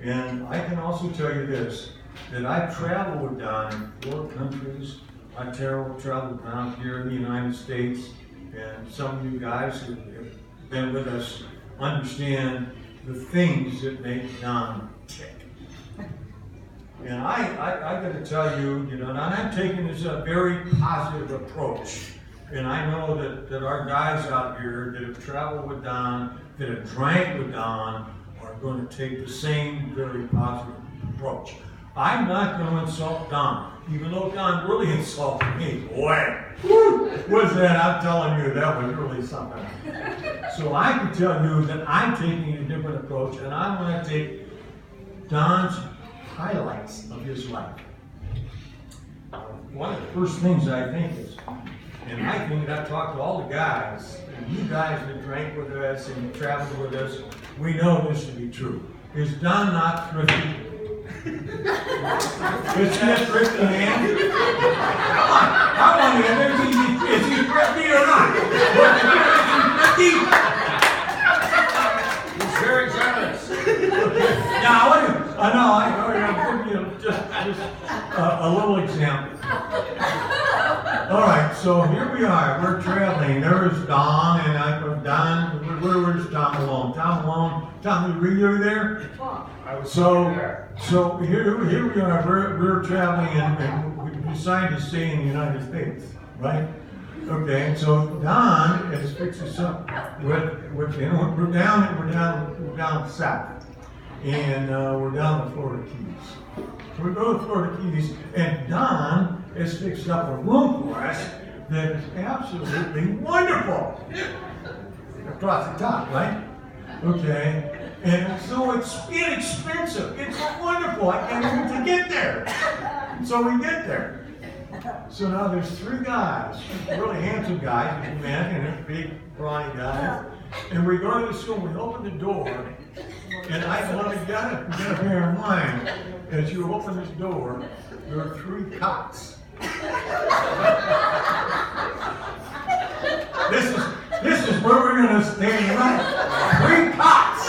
And I can also tell you this, that I've traveled with Don in 4 countries. I've traveled around here in the United States, and some of you guys who have been with us understand the things that make Don tick. And I got to tell you, and I'm taking this a very positive approach. And I know that our guys out here that have traveled with Don, that have drank with Don, are going to take the same very positive approach. I'm not going to insult Don, even though Don really insulted me. Boy, what's that? I'm telling you, that was really something. So I can tell you that I'm taking a different approach, and I'm going to take Don's highlights of his life. One of the first things I think is, and I think that I've talked to all the guys, and you guys that drank with us and traveled with us, we know this to be true. Is Don not thrifty? Is he a thrifty man? Come on, I want to know, is he thrifty or not? Is he thrifty? He's very generous. Now, I'll give you just a little example. All right, so here we are. We're traveling. There is Don, and I go, Don. Where's Tom Malone? Tom Malone. Tom, were you there? I was So here we are. We're traveling, and we decided to stay in the United States, right? Okay, so Don has fixed us up with we're down south, and we're down the Florida Keys. So we go to the Florida Keys, and Don has fixed up a room for us that is absolutely wonderful. Across the top, right? Okay. And so it's inexpensive. It's wonderful. I can't wait to get there. So we get there. So now there's 3 guys, really handsome guys, men, and big, brawny guys. And we go to the school, we open the door, and I want to get bear in mind, as you open this door, there are 3 cots. This is where we're going to stay tonight. 3 cots.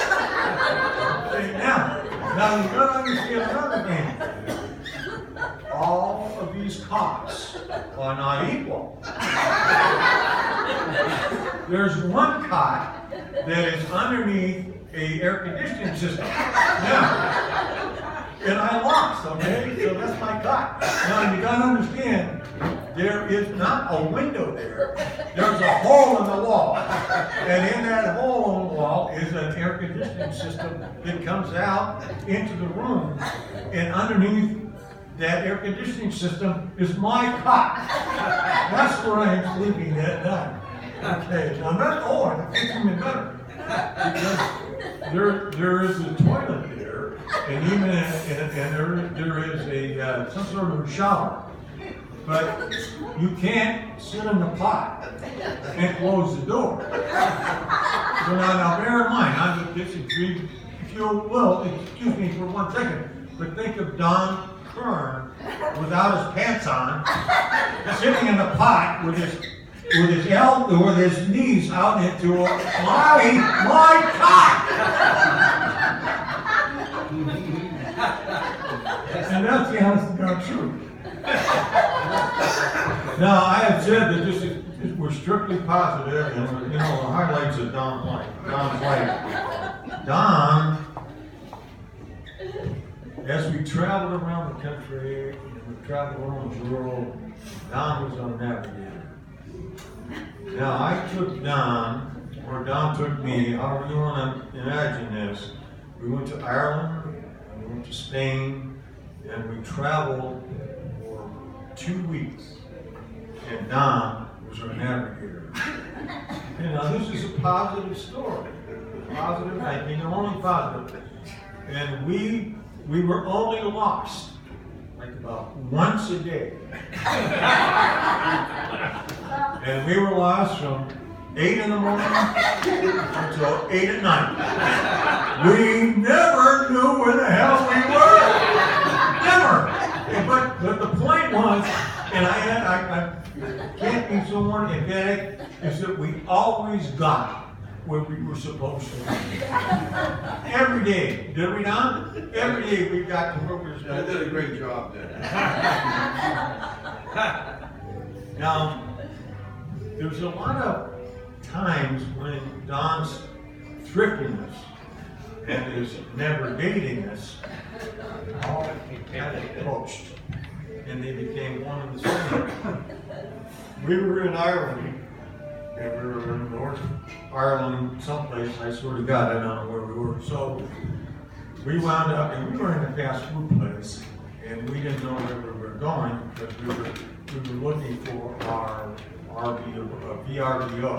Okay, now you got to understand another thing. All of these cots are not equal. There's one cot that is underneath a air conditioning system. Now, and I lost, okay? So that's my cot. Now you gotta understand, there is not a window there. There's a hole in the wall. And in that hole in the wall is an air conditioning system that comes out into the room. And underneath that air conditioning system is my cot. That's where I am sleeping at night. Okay, now that it's even better. Because there is a toilet there, and even there is a some sort of shower. But you can't sit in the pot and close the door. So now bear in mind, I'm a disagree. If you will, excuse me for 1 second, but think of Don Curran without his pants on, sitting in the pot with his knees out into my cock. And that's the honest to God truth. Now I have said that we're strictly positive, and the highlights of Don's life. Don, as we traveled around the country and we traveled around the world, Don was our navigator. Now I took Don, or Don took me, however you want to imagine this. We went to Ireland, and we went to Spain, and we traveled for 2 weeks. And Don was our navigator. And now this is a positive story. Positive, I mean only positive. And we were only lost like about once a day. And we were lost from 8 in the morning until 8 at night. We never knew where the hell we were. Never. But the point was, and I can't be so emphatic, is that we always got where we were supposed to be. Every day, did we not? Every day we got to where we were supposed to be. I did a great job there. Now, there's a lot of times when Don's thriftiness and his never datingness all kind of approached, and they became one and the same. We were in Ireland, and we were in North Ireland, someplace, I swear to God, I don't know where we were. So we wound up, and we were in a fast food place, and we didn't know where we were going because we were looking for our VRBO.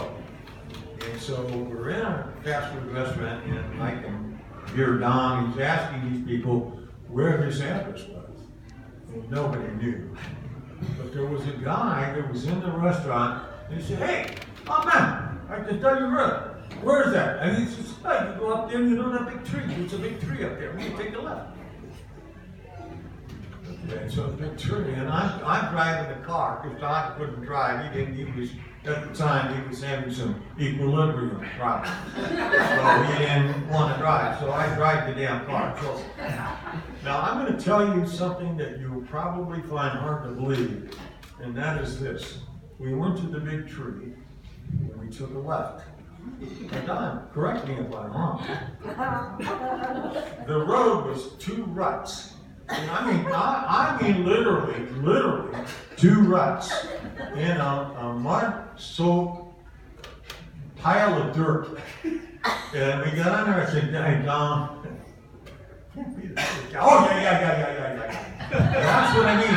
And so we're in a fast food restaurant, and I can hear Don, he's asking these people where his address was. And nobody knew. But there was a guy that was in the restaurant, and he said, "Hey, oh man, I can tell you where is that?" And he says, "Hey, you go up there, you know that big tree. There's a big tree up there. You take a left." Okay, so a big tree, and I'm driving the car because Don couldn't drive. At the time, he was having some equilibrium problems. So he didn't want to drive, so I drive the damn car. So, now I'm going to tell you something that you'll probably find hard to believe, and that is this. We went to the big tree, and we took a left. And Don, correct me if I'm wrong. The road was 2 ruts. And I mean literally 2 ruts in a mud-soaked pile of dirt. And we got on there and said, "Dang, Don, can't be this guy." Oh, yeah. That's what I mean.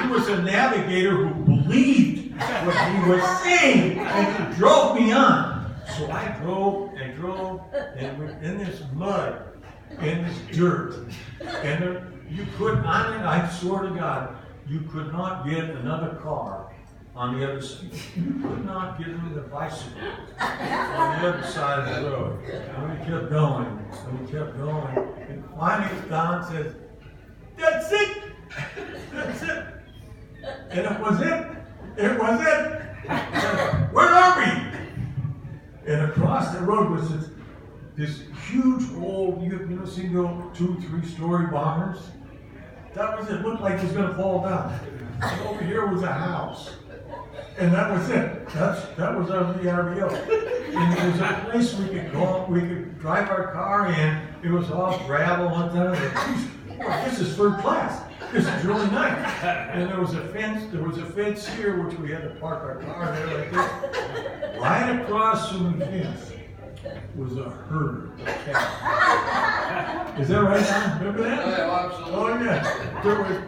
He was a navigator who believed what he was saying, and he drove me on. So I drove, and we're in this mud, in this dirt, and you could not, I swear to God, you could not get another car on the other side. You could not get into the bicycle on the other side of the road. And we kept going, and we kept going. And finally, Don says, "That's it! That's it!" And it was it. It was it. Where are we? And across the road was this huge old, you know, seen the old 2-3-story bombers? That was it. Looked like it was going to fall down. And over here was a house. And that was it. That was our VRBO. And it was a place we could go, we could drive our car in. It was all gravel on top of it. This is third class. This is really nice. And there was a fence here which we had to park our car there like this. Right across from the fence was a herd of cattle. Is that right, Don? Remember that? Oh, absolutely. Oh yeah.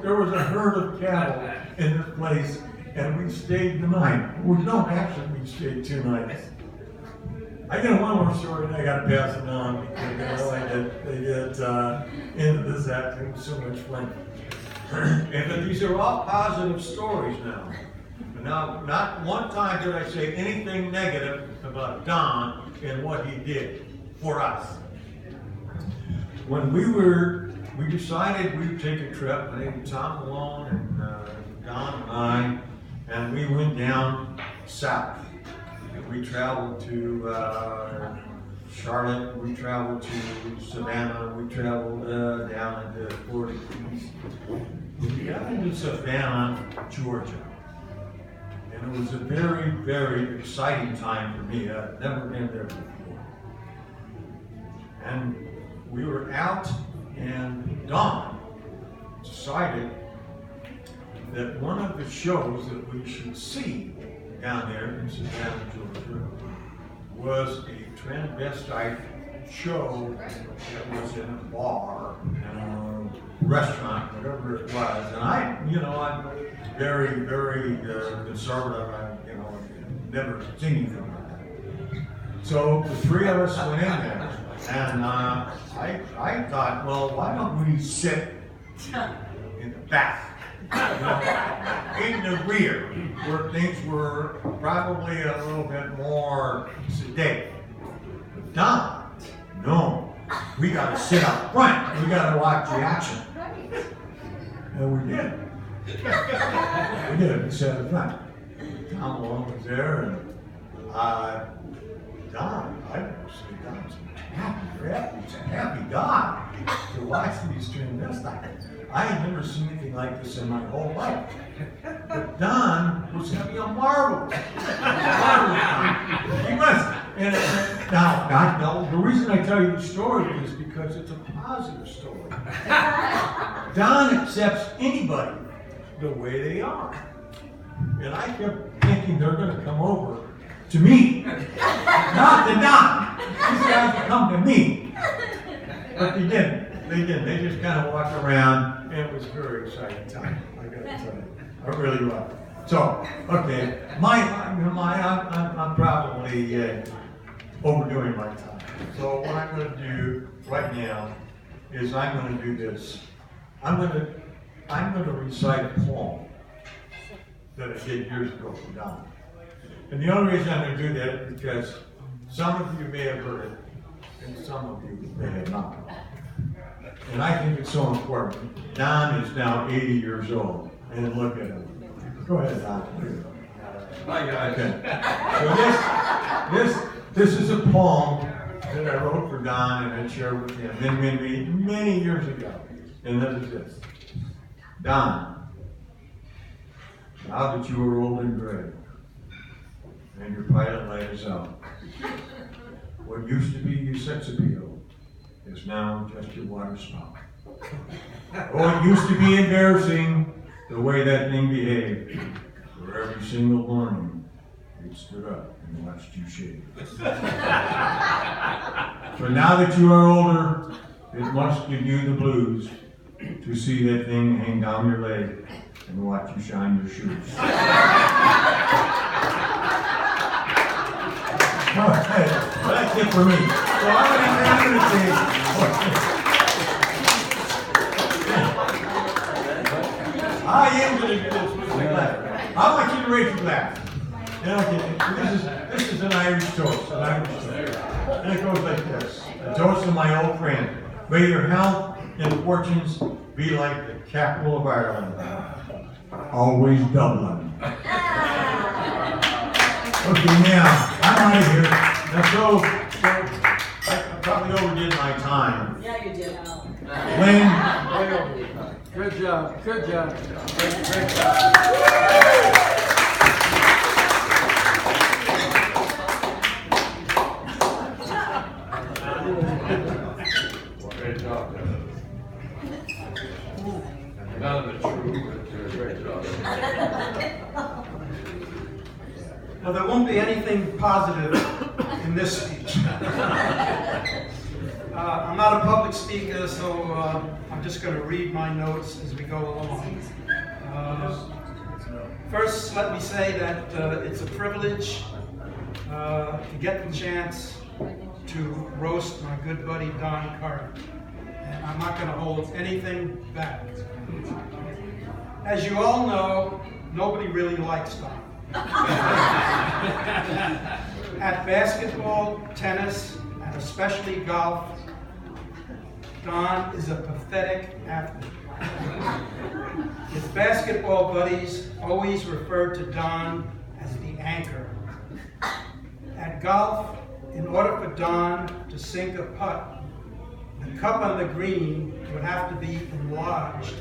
There was a herd of cattle in this place, and we stayed the night. Well, no, actually we stayed 2 nights. I got one more story and I got to pass it on because they get into this act. It was so much fun. And these are all positive stories now. Now, not one time did I say anything negative about Don and what he did for us. When we decided we'd take a trip, I think Tom alone and Don and I, and we went down south. We traveled to Charlotte, we traveled to Savannah, we traveled down into Florida Keys. We got into Savannah, Georgia. And it was a very, very exciting time for me. I'd never been there before. And we were out, and Don decided that one of the shows that we should see down there in Savannah, Georgia, was a transvestite show that was in a bar, in a restaurant, whatever it was. And I'm very, very conservative. I, never seen anything like that. So the 3 of us went in there, and I thought, well, why don't we sit in the back? In the rear, where things were probably a little bit more sedate. But Don, no, we got to sit up front. We got to watch the action. And we did. We did. We sat up front. Tom Malone was there, and Don, I never seen Don so happy. He's a happy guy to watch these transvestites. I had never seen anything like this in my whole life. But Don was having a marvelous time. He was. And now, the reason I tell you the story is because it's a positive story. Don accepts anybody the way they are. And I kept thinking they're going to come over to me, not to Don. These guys would come to me. But they didn't. They didn't. They just kind of walked around, and it was a very exciting time. I got to tell you, I really was. So, okay, I'm probably overdoing my time. So what I'm going to do right now is I'm going to do this. I'm going to recite a poem that I did years ago for Don. And the only reason I'm going to do that is because some of you may have heard it, and some of you may have not. And I think it's so important. Don is now 80 years old, and look at him. Go ahead, Don. Hi, guys. Okay. So this is a poem that I wrote for Don and I shared with him many years ago. And that is this. Don, now that you are old and gray, and your pilot light is out, what used to be your sex appeal is now just your water spout. Oh, it used to be embarrassing the way that thing behaved. For every single morning, it stood up and watched you shave. But now that you are older, it must give you the blues to see that thing hang down your leg and watch you shine your shoes. Okay, well, that's it for me. So I'm going to say, I am going to do this with my letter. I want you to raise your glass. And okay, this is an Irish toast, And it goes like this. A toast to my old friend. May your health and fortunes be like the capital of Ireland. Always Dublin. Okay, now, I'm out of here. Now, so I probably overdid my time. Yeah, you did. When Good job, good job. Great job. None of it's true, but great job. Well, there won't be anything positive in this speech. I'm not a public speaker, so I'm just going to read my notes as we go along. First, let me say that it's a privilege to get the chance to roast my good buddy Don Curran. And I'm not going to hold anything back. As you all know, nobody really likes Don. At basketball, tennis, and especially golf, Don is a pathetic athlete. His basketball buddies always refer to Don as the anchor. At golf, in order for Don to sink a putt, the cup on the green would have to be enlarged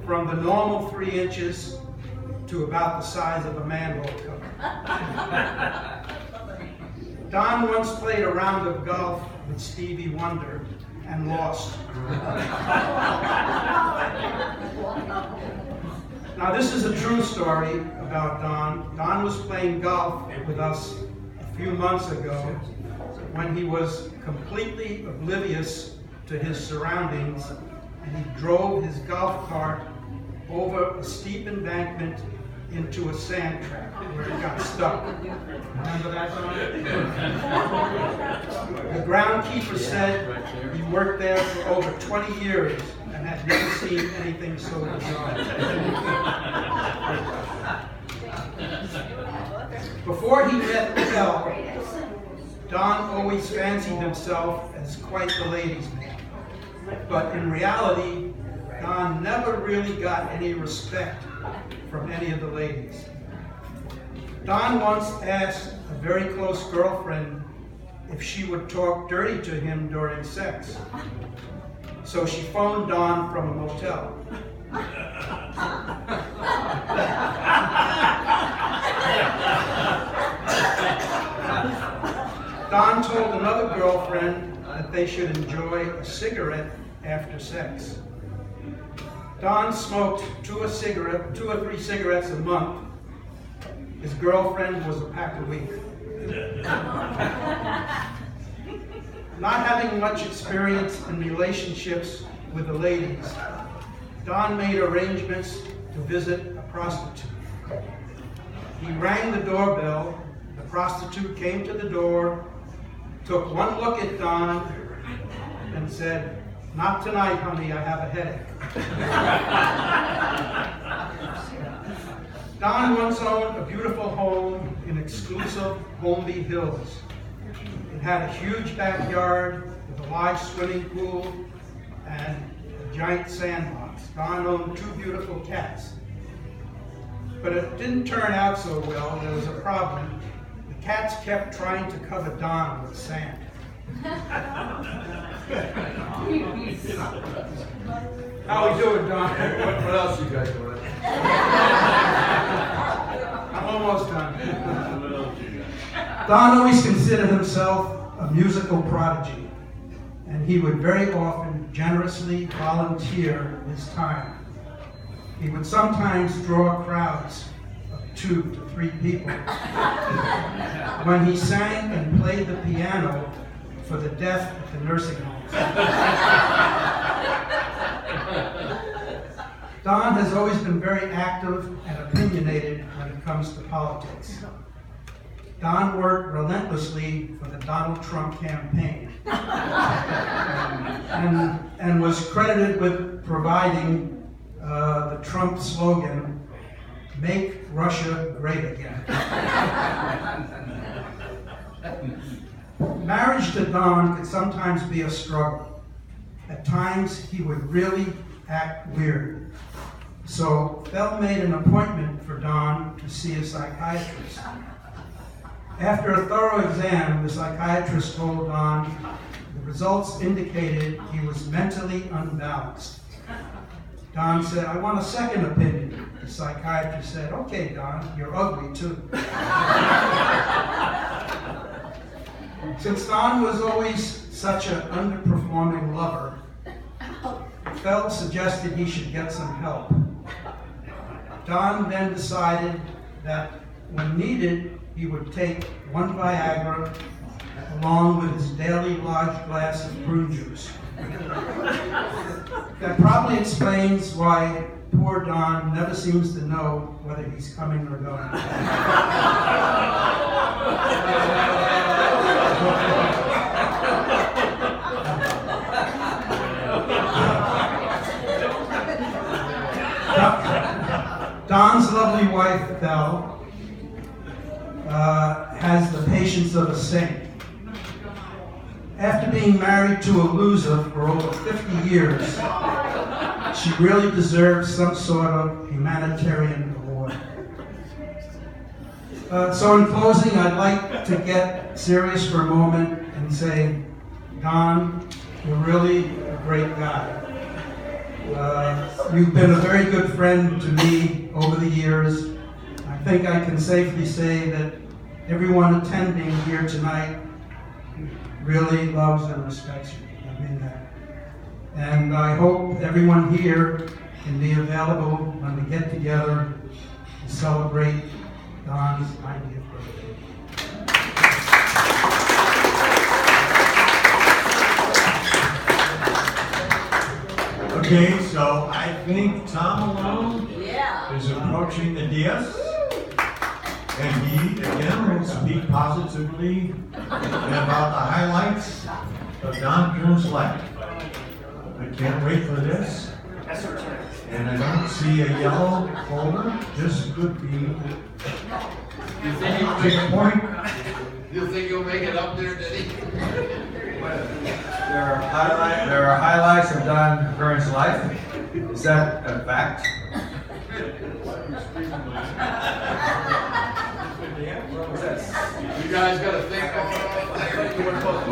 from the normal 3 inches to about the size of a manhole cover. Don once played a round of golf with Stevie Wonder and lost. Now this is a true story about Don. Don was playing golf with us a few months ago when he was completely oblivious to his surroundings, and he drove his golf cart over a steep embankment into a sand trap where it got stuck. Remember that, Don? The groundkeeper said he worked there for over 20 years and had never seen anything so bizarre. Before he met Miguel, Don always fancied himself as quite the ladies' man. But in reality, Don never really got any respect from any of the ladies. Don once asked a very close girlfriend if she would talk dirty to him during sex. So she phoned Don from a motel. Don told another girlfriend that they should enjoy a cigarette after sex. Don smoked 2 or 3 cigarettes a month. His girlfriend was a pack a week. Not having much experience in relationships with the ladies, Don made arrangements to visit a prostitute. He rang the doorbell. The prostitute came to the door, took one look at Don, and said, "Not tonight, honey, I have a headache." Don once owned a beautiful home in exclusive Holmby Hills. It had a huge backyard with a large swimming pool and a giant sandbox. Don owned 2 beautiful cats. But it didn't turn out so well. There was a problem. The cats kept trying to cover Don with sand. How we doing, Don? What else you guys doing? I'm almost done. Don always considered himself a musical prodigy, and he would very often generously volunteer his time. He would sometimes draw crowds of 2 to 3 people when he sang and played the piano for the deaf at the nursing homes. Don has always been very active and opinionated when it comes to politics. Don worked relentlessly for the Donald Trump campaign and was credited with providing the Trump slogan, Make Russia Great Again. Marriage to Don could sometimes be a struggle. At times, he would really act weird. So, Phil made an appointment for Don to see a psychiatrist. After a thorough exam, the psychiatrist told Don the results indicated he was mentally unbalanced. Don said, "I want a second opinion." The psychiatrist said, "Okay, Don, you're ugly too." Since Don was always such an underperforming lover, Phil suggested he should get some help. Don then decided that when needed, he would take one Viagra along with his daily large glass of prune juice. That probably explains why poor Don never seems to know whether he's coming or going. Don's lovely wife, Belle, has the patience of a saint. After being married to a loser for over 50 years, she really deserves some sort of humanitarian award. So in closing, I'd like to get serious for a moment and say, Don, you're really a great guy. You've been a very good friend to me over the years. I think I can safely say that everyone attending here tonight really loves and respects you. I mean that. And I hope everyone here can be available when we get together to celebrate Don's 90th birthday. Okay, so I think Tom Malone is approaching the dais, and he again will speak positively about the highlights of Don Curran's life. I can't wait for this. And I don't see a yellow folder. This could be a big point. You think you'll make it up there, Diddy? There are highlights of Don Curran's life. Is that a fact? You guys got to think on that. You want to vote?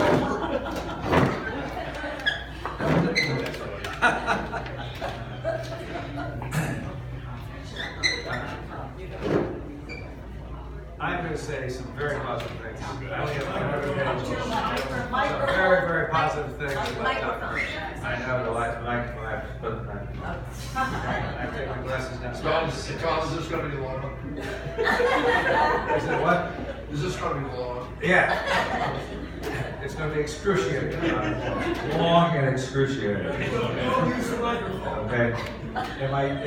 I'm going to say some very positive things. I only have some very, very positive things about Don. I know the life, but I take my glasses down. Tom, is this going to be long? Is it what? Is this going to be long? Yeah. It's going to be excruciating. long and excruciating. Okay.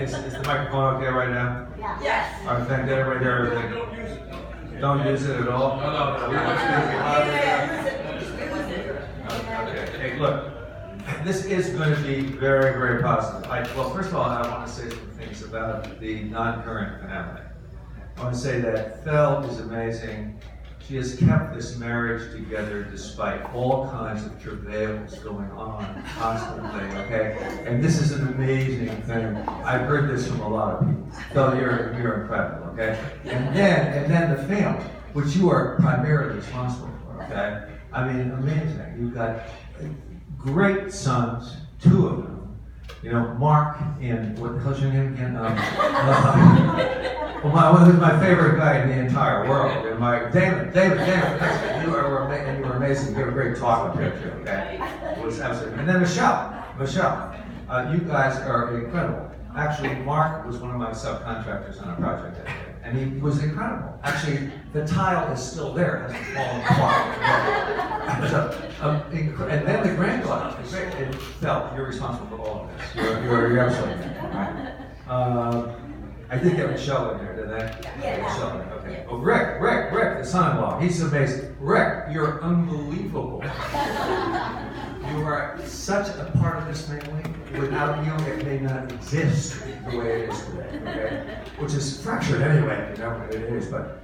Is the microphone okay right now? Yes. All right, thank everybody there. Don't use it at all? No. Okay, hey, look, this is going to be very, very positive. Well, first of all, I want to say some things about the non-current family. I want to say that Phil is amazing. She has kept this marriage together despite all kinds of travails going on constantly, okay? And this is an amazing thing. I've heard this from a lot of people. Phil, you're incredible, okay? And then the family, which you are primarily responsible for, okay? I mean, amazing. You've got great sons, 2 of them. You know, Mark and, what the hell's your name again? Well, my favorite guy in the entire world. And David, you were amazing. You were a great talking picture, okay? It was absolutely. And then Michelle, you guys are incredible. Actually, Mark was one of my subcontractors on a project that day, and he was incredible. Actually, the tile is still there, it hasn't fallen apart. And then the granddaughter, and Phil, you're responsible for all of this. You're absolutely right. I did get Michelle in there, didn't I? Yeah. Michelle, okay. Oh, Rick, the son-in-law, he's amazing. Rick, you're unbelievable. You are such a part of this family. without you, it may not exist the way it is today, okay? Which is fractured anyway, you know, it is, but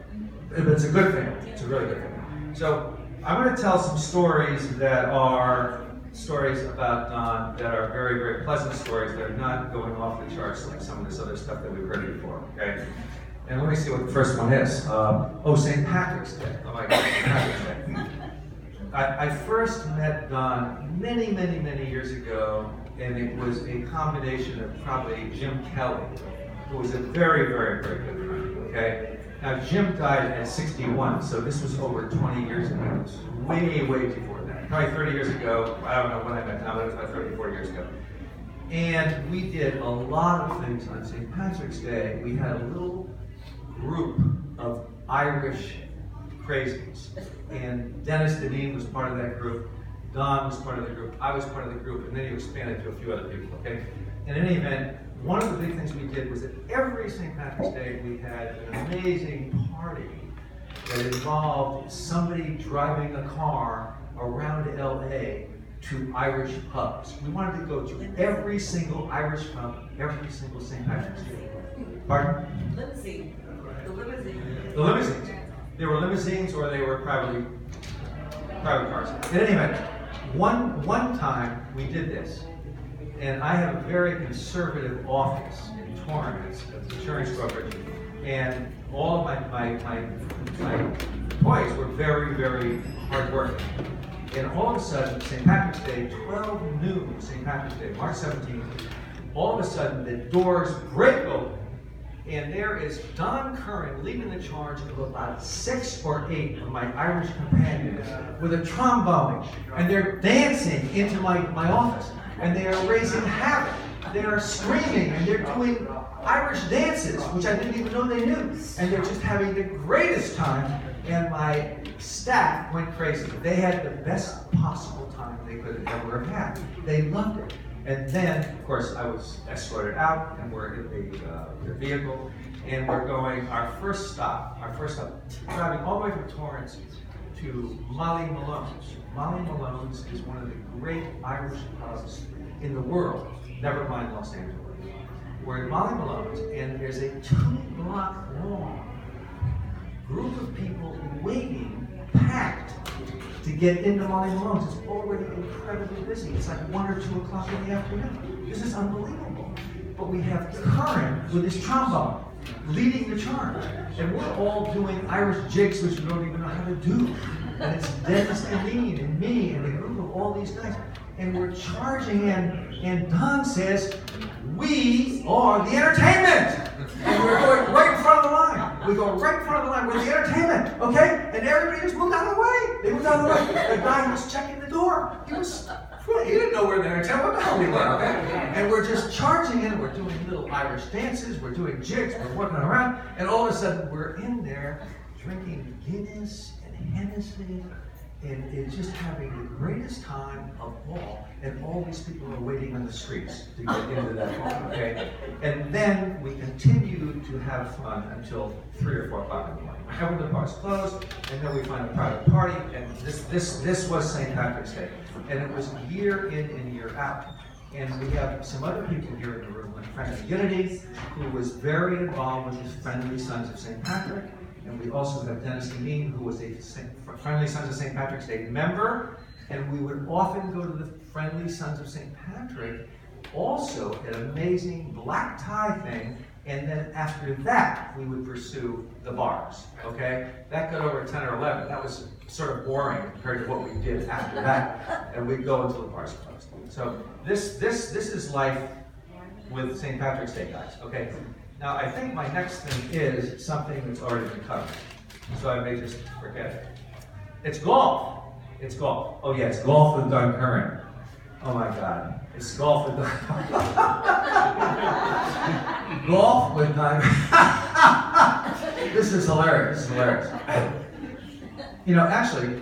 it's a good thing. It's a really good thing. So I'm going to tell some stories that are stories about Don that are very, very pleasant stories. They're not going off the charts like some of this other stuff that we've heard before, okay? And let me see what the first one is. St. Patrick's Day. Oh my God, St. Patrick's Day. I first met Don many, many, many years ago, and it was a combination of probably Jim Kelly, who was a very, very, very good friend, okay? Now, Jim died at 61, so this was over 20 years ago. It was way, way before that. Probably 30 years ago. I don't know when I met Don, but it was about 34 years ago. And we did a lot of things on St. Patrick's Day. We had a little group of Irish crazies. And Dennis Deneen was part of that group. Don was part of the group. I was part of the group. And then he expanded to a few other people, okay? In any event, one of the big things we did was that every St. Patrick's Day we had an amazing party that involved somebody driving a car around LA to Irish pubs. We wanted to go to every single Irish pub, every single St. Patrick's Day. Pardon? Limousine. The limousine. The limousines. They were limousines or they were private cars. In any event, one time we did this, and I have a very conservative office in Torrance, an insurance brokerage, and all of my employees were very, very hardworking. And all of a sudden, St. Patrick's Day, 12 noon, St. Patrick's Day, March 17th, all of a sudden the doors break open, and there is Don Curran leading the charge of about 6 or 8 of my Irish companions with a trombone, and they're dancing into my office, and they are raising havoc. They are screaming, and they're doing Irish dances, which I didn't even know they knew, and they're just having the greatest time, and my staff went crazy. They had the best possible time they could ever have had. They loved it. And then, of course, I was escorted out, and we're in the vehicle, and we're going, our first stop, driving all the way from Torrance to Molly Malone's. Molly Malone's is one of the great Irish pubs in the world, never mind Los Angeles. We're in Molly Malone's, and there's a 2-block long group of people waiting, packed, to get into Molly Malone's. It's already incredibly busy. It's like 1 or 2 o'clock in the afternoon. This is unbelievable. But we have Curran with his trombone leading the charge. And we're all doing Irish jigs, which we don't even know how to do. And it's Dennis Deneen and me and a group of all these guys. And we're charging in, and Don says, "We are the entertainment!" And we're going right in front of the line. We go right in front of the line. We're the entertainment, okay? And everybody just moved out of the way. They moved out of the way. The guy was checking the door. He didn't know we're the entertainment. What the hell we were, okay? And we're just charging in. We're doing little Irish dances. We're doing jigs. We're working around. And all of a sudden, we're in there drinking Guinness and Hennessy. And it's just having the greatest time of all, and all these people are waiting on the streets to get into that bar, okay? And then we continue to have fun until 3 or 4 o'clock in the morning. Whenever the bar's closed, and then we find a private party, and this was St. Patrick's Day. And it was year in and year out. And we have some other people here in the room, like Frank Unity, who was very involved with his Friendly Sons of St. Patrick. And we also have Dennis Deneen, who was a Friendly Sons of St. Patrick's Day member. And we would often go to the Friendly Sons of St. Patrick, also an amazing black tie thing. And then after that, we would pursue the bars, okay? That got over 10 or 11. That was sort of boring compared to what we did after that. And we'd go until the bars closed. So this is life with St. Patrick's Day, guys, okay? Now, I think my next thing is something that's already been covered, so I may just forget it. It's golf. It's golf. Oh yeah, it's golf with Don Curran. Oh my God, it's golf with Don. Golf with Don. This is hilarious. This is hilarious. You know, actually,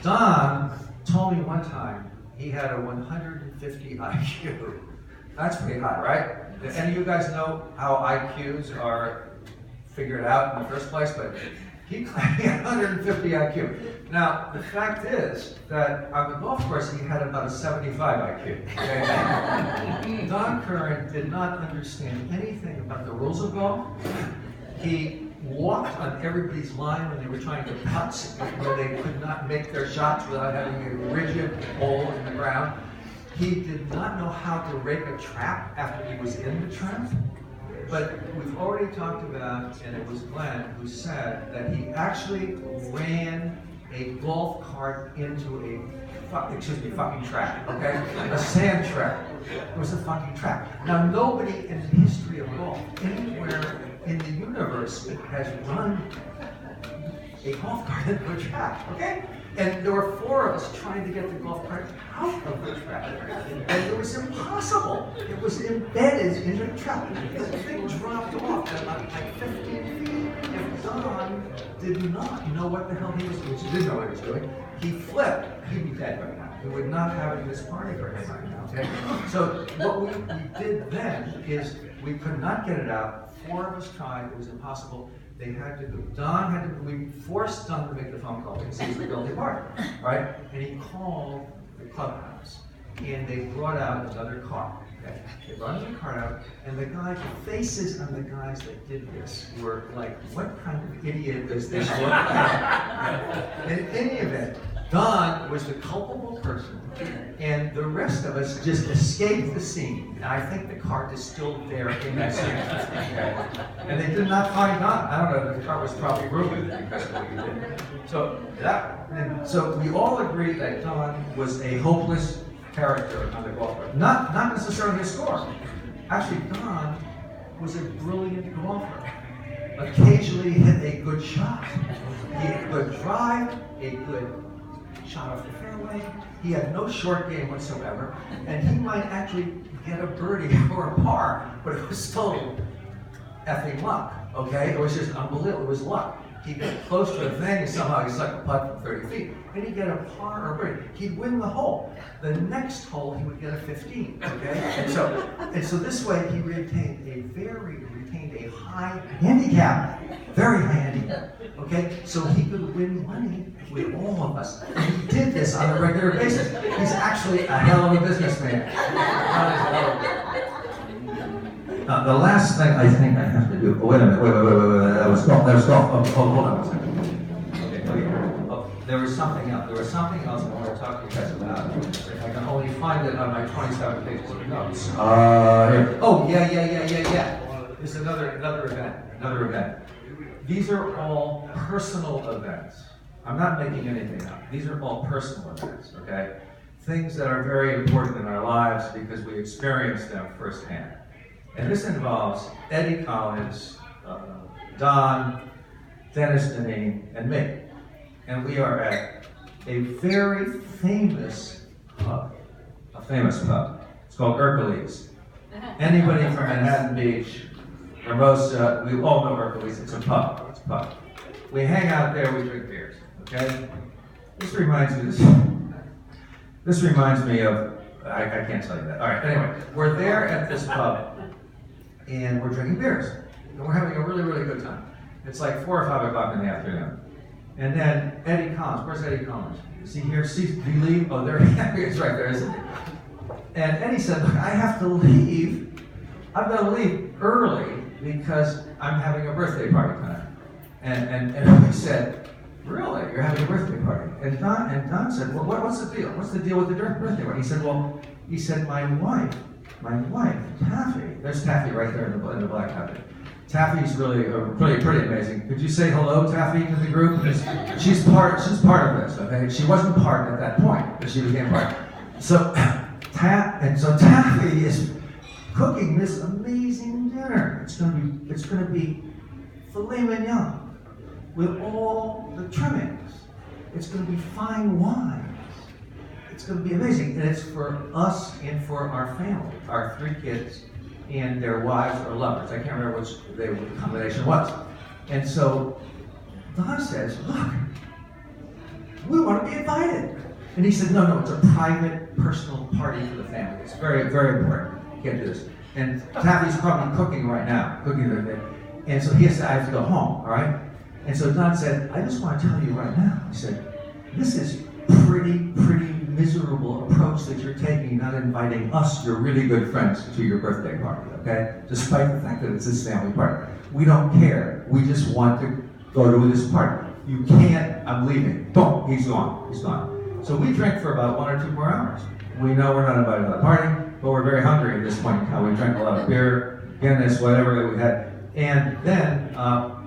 Don told me one time he had a 150 IQ. That's pretty high, right? Do any of you guys know how IQs are figured out in the first place? But He claimed he had 150 IQ. Now, the fact is that on the golf course, he had about a 75 IQ. Okay? Don Curran did not understand anything about the rules of golf. He walked on everybody's line when they were trying to putt, where they could not make their shots without having a rigid hole in the ground. He did not know how to rake a trap after he was in the trap. But we've already talked about, and it was Glenn who said that he actually ran a golf cart into a fucking trap, okay? A sand trap. It was a fucking trap. Now, nobody in the history of golf, anywhere in the universe, has run a golf cart into a trap, okay? And there were 4 of us trying to get the golf cart out of the trap. And it was impossible. It was embedded in the trap. The thing dropped off at like 15 feet. If Don did not know what the hell he was doing, he didn't know what he was doing, he flipped, he'd be dead right now. We would not have this party for him right now, okay? So what we did then is we could not get it out. 4 of us tried, it was impossible. They had to go. We forced Don to make the phone call because he was the guilty party, right? And he called the clubhouse, and they brought out another car. Okay? They brought another car out, and the faces of the guys that did this were like, what kind of idiot is this? In any event, Don was the culpable person, and the rest of us just escaped the scene. And I think the cart is still there in that scene. Okay? And they did not find Don. I don't know, the car was probably ruined because of what he did. So we all agree that Don was a hopeless character on the golf course. Not necessarily a scorer. Actually, Don was a brilliant golfer. Occasionally hit a good shot. He had a good drive, a good shot off the fairway. He had no short game whatsoever, and he might actually get a birdie or a par, but it was total effing luck, okay? It was just unbelievable. It was luck. He'd get close to a thing, and somehow he'd suck a putt from 30 feet. And he'd get a par or a birdie. He'd win the hole. The next hole, he would get a 15, okay? And so this way, he retained a high handicap, very high handicap, okay? So he could win money with all of us. And he did this on a regular basis. He's actually a hell of a businessman. The last thing I think I have to do, wait a minute, wait, that was golf, hold on a second. Okay. There was something else I want to talk to you guys about. I can only find it on my 27 pages of notes. Here. Oh, yeah. It's another event. These are all personal events. I'm not making anything up. These are all personal events, okay? Things that are very important in our lives because we experience them firsthand. And this involves Eddie Collins, Don, Dennis Deneen, and me. And we are at a very famous pub, It's called Hercules. Anybody from Manhattan Beach, Hermosa, we all know Hercules. It's a pub. We hang out there, we drink beers, okay? This reminds me of, I can't tell you that. All right, anyway, we're there at this pub, and we're drinking beers. And we're having a really, really good time. It's like 4 or 5 o'clock in the afternoon. And then Eddie Collins, where's Eddie Collins? Is he here? Do you leave? Oh, there he is, right there, isn't he? And Eddie said, look, I have to leave. I've got to leave early because I'm having a birthday party tonight. And we said, really? You're having a birthday party? And Don said, well, what's the deal? What's the deal with the birthday party? He said, my wife, Taffy. There's Taffy right there in the black outfit. Taffy's really pretty amazing. Could you say hello, Taffy, to the group? She's part of this, okay? She wasn't part at that point, but she became part. So Taffy is cooking this amazing dinner. It's gonna be filet mignon with all the trimmings. It's gonna be fine wines. It's gonna be amazing, and it's for us and for our family, our 3 kids and their wives or lovers. I can't remember which the combination was. And so Don says, look, we want to be invited. And he said, no, it's a private, personal party for the family. It's very, very important. You can't do this. And Taffy's probably cooking right now, cooking their thing. And so he said, I have to go home, all right? And so Don said, I just want to tell you right now, he said, this is pretty miserable approach that you're taking, not inviting us, your really good friends, to your birthday party, okay? Despite the fact that it's this family party. We don't care. We just want to go to this party. You can't, I'm leaving. Boom, he's gone, he's gone. So we drank for about 1 or 2 more hours. We know we're not invited to the party, but we're very hungry at this point in time. We drank a lot of beer, Guinness, whatever that we had. And then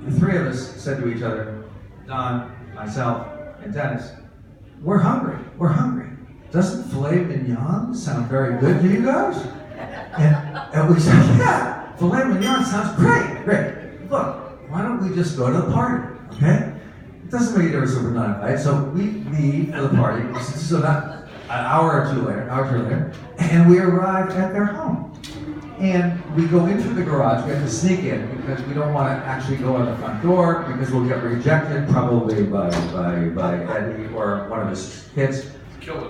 the 3 of us said to each other, Don, myself, and Dennis, we're hungry. Doesn't filet mignon sound very good to you guys? And we said, yeah, filet mignon sounds great. Look, why don't we just go to the party, okay? It doesn't make a difference if we're not invited. So we leave for the party, so not an hour or two later, and we arrive at their home. And we go into the garage, we have to sneak in because we don't want to actually go on the front door because we'll get rejected probably by Eddie or one of his kids.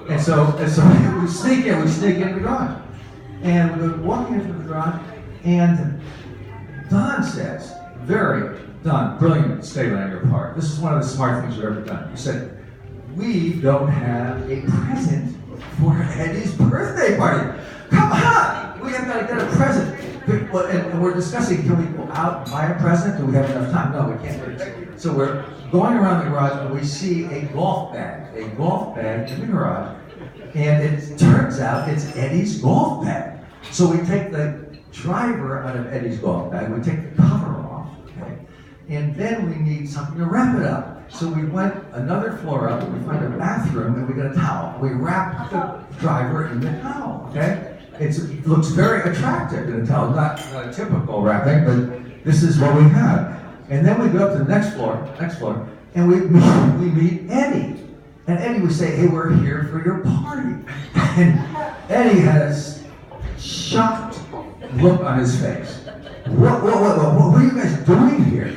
And so we sneak in the garage. And we go walking into the garage, and Don says, brilliant statement on your part. This is one of the smart things you've ever done. You said, we don't have a present for Eddie's birthday party. Come on! We have got to get a present. And we're discussing, can we go out and buy a present? Do we have enough time? No, we can't. So we're going around the garage and we see a golf bag in the garage. And it turns out it's Eddie's golf bag. So we take the driver out of Eddie's golf bag, we take the cover off, okay? And then we need something to wrap it up. So we went another floor up and we find a bathroom and we got a towel. We wrap the driver in the towel, okay? It looks very attractive in a towel, not a typical wrapping, but this is what we have. And then we go up to the next floor, and we meet Eddie. And Eddie would say, hey, we're here for your party. And Eddie has shocked look on his face. What are you guys doing here?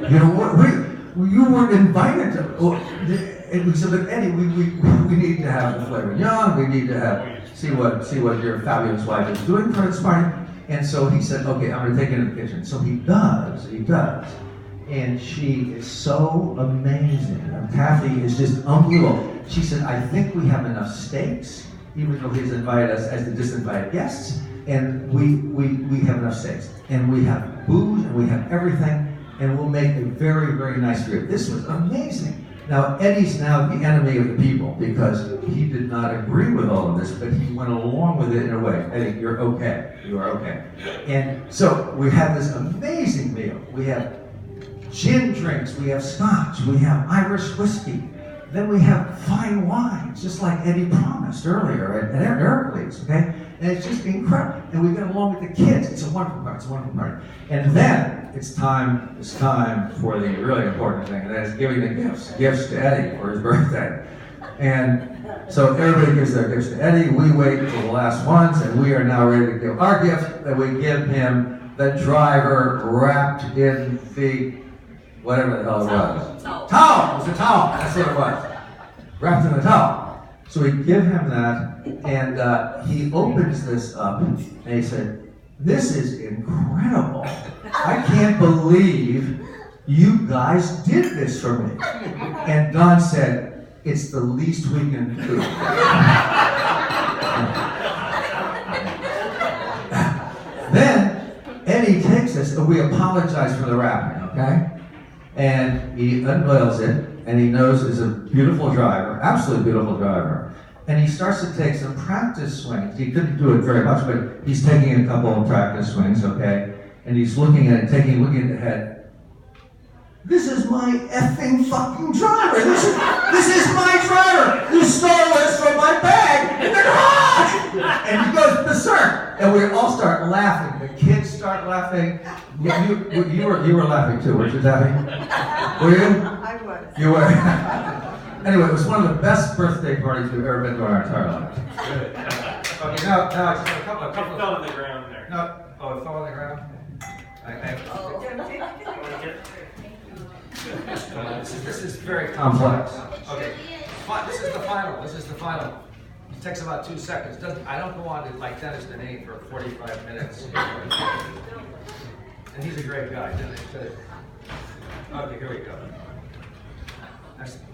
You weren't invited to. And we said, but Eddie, we need to have the filet mignon. We need to see what your fabulous wife is doing for this party. And so he said, okay, I'm going to take it in the kitchen. So he does. And she is so amazing. Kathy is just unbelievable. She said, I think we have enough steaks, even though he's invited us as the disinvited guests. And we have enough steaks. And we have booze, and we have everything. And we'll make a very, very nice rib. This was amazing. Now, Eddie's now the enemy of the people because he did not agree with all of this, but he went along with it in a way. Eddie, you're okay. You are okay. And so we have this amazing meal. We have gin drinks, we have scotch, we have Irish whiskey. Then we have fine wines, just like Eddie promised earlier at Hercules, okay? And it's just incredible. And we get along with the kids. It's a wonderful party. And then it's time for the really important thing, and that is giving the gifts to Eddie for his birthday. And so everybody gives their gifts to Eddie. We wait until the last ones, and we are now ready to give our gift that we give him, the driver wrapped in the whatever the hell it was. Towel! It was a towel. That's what it was. Wrapped in a towel. So we give him that, and he opens this up, and he said, this is incredible. I can't believe you guys did this for me. And Don said, it's the least we can do. Then Eddie takes us, and we apologize for the wrapping, okay? And he unveils it, and he knows it's a beautiful driver, absolutely beautiful driver. And he starts to take some practice swings. He couldn't do it very much, but he's taking a couple of practice swings, okay? And he's looking at it, looking ahead. This is my effing fucking driver. This is my driver. You stole this from my bag in the garage. And he goes berserk. And we all start laughing. The kids start laughing. You were laughing too, weren't you, Debbie? Were you? I was. You were. Anyway, it was one of the best birthday parties we've ever been to in our entire lives. Good. Okay, now just a couple. It fell on the ground there. No. Oh, it fell on the ground? This is very complex. Okay, this is the final. It takes about 2 seconds. I don't go on to like Dennis Deneen for 45 minutes. And he's a great guy, isn't he? Okay, here we go.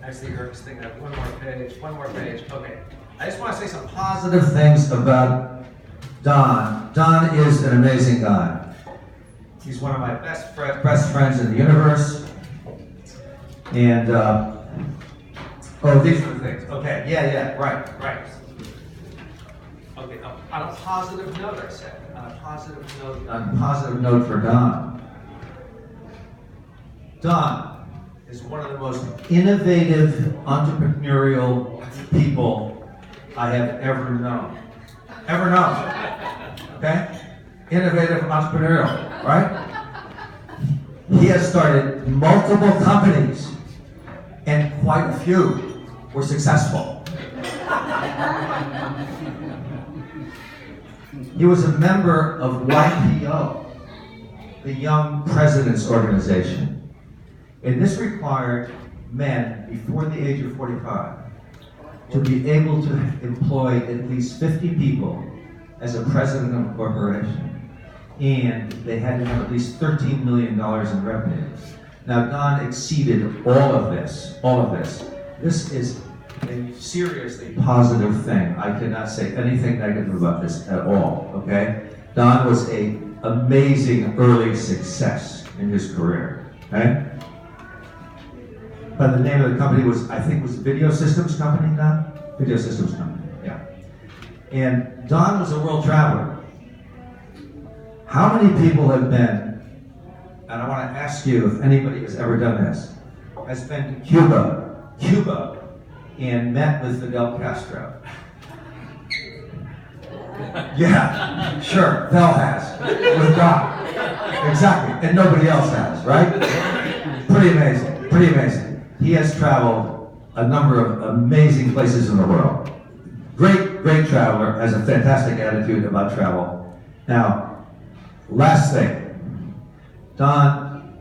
That's the Eric's thing. One more page. Okay. I just want to say some Positive things about Don. Don is an amazing guy. He's one of my best friends in the universe. And, these are the things. Okay, yeah, right. Okay, on a positive note, I said. On a positive note for Don. Don is one of the most innovative, entrepreneurial people I have ever known. Okay? Innovative, entrepreneurial, right? He has started multiple companies, and quite a few were successful. He was a member of YPO, the Young Presidents Organization. And this required men before the age of 45 to be able to employ at least 50 people as a president of a corporation. And they had to have at least $13 million in revenue. Now, Don exceeded all of this. This is a seriously positive thing. I cannot say anything negative about this at all, okay? Don was an amazing early success in his career, okay? But the name of the company was, I think, was Video Systems Company, Don? Video Systems Company, yeah. And Don was a world traveler. How many people have been, and I want to ask you if anybody has ever done this, has been to Cuba, and met with Fidel Castro? Yeah, sure, Phil has, with Don. Exactly, and nobody else has, right? Pretty amazing. He has traveled a number of amazing places in the world. Great traveler, has a fantastic attitude about travel. Now, last thing, Don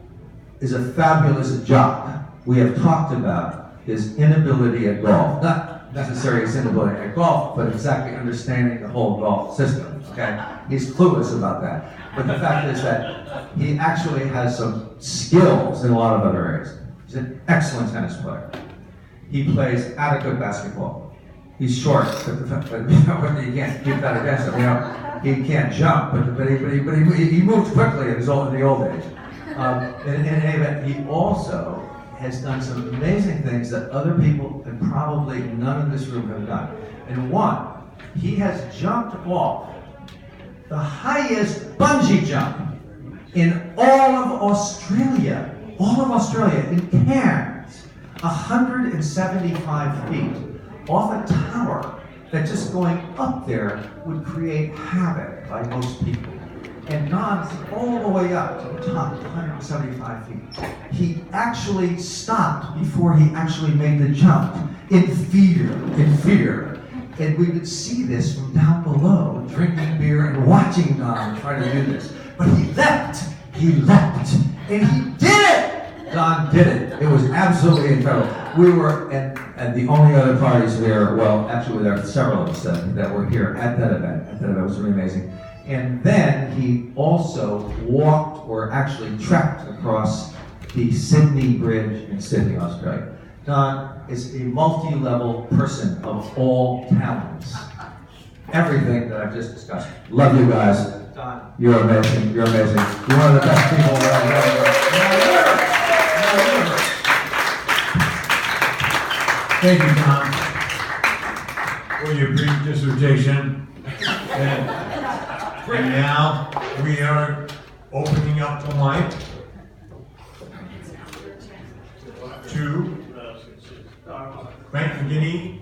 is a fabulous jock. We have talked about his inability at golf. Not necessarily his inability at golf, but exactly understanding the whole golf system, okay? He's clueless about that. But the fact is that he actually has some skills in a lot of other areas. He's an excellent tennis player. He plays adequate basketball. He's short, but you can't keep that against him. He can't jump, but he moved quickly in the old days. In any event, he also has done some amazing things that other people, and probably none in this room, have done. And one, he has jumped off the highest bungee jump in all of Australia. In Cairns, 175 feet off a tower that just going up there would create havoc by most people. And Don's all the way up to the top, 175 feet. He actually stopped before he actually made the jump in fear. And we would see this from down below, drinking beer and watching Don try to do this. But he leapt, and he did it! Don did it. It was absolutely incredible. We were, and the only other parties there, well, actually there are several of us that were here at that event. It was really amazing. And then he also walked, or actually trekked across the Sydney Bridge in Sydney, Australia. Don is a multi-level person of all talents. Everything that I've just discussed. Love you guys. Don, you're amazing. You're one of the best people that I've ever. Thank you, Don, for your brief dissertation. And now we are opening up the mic to Frank McGinney.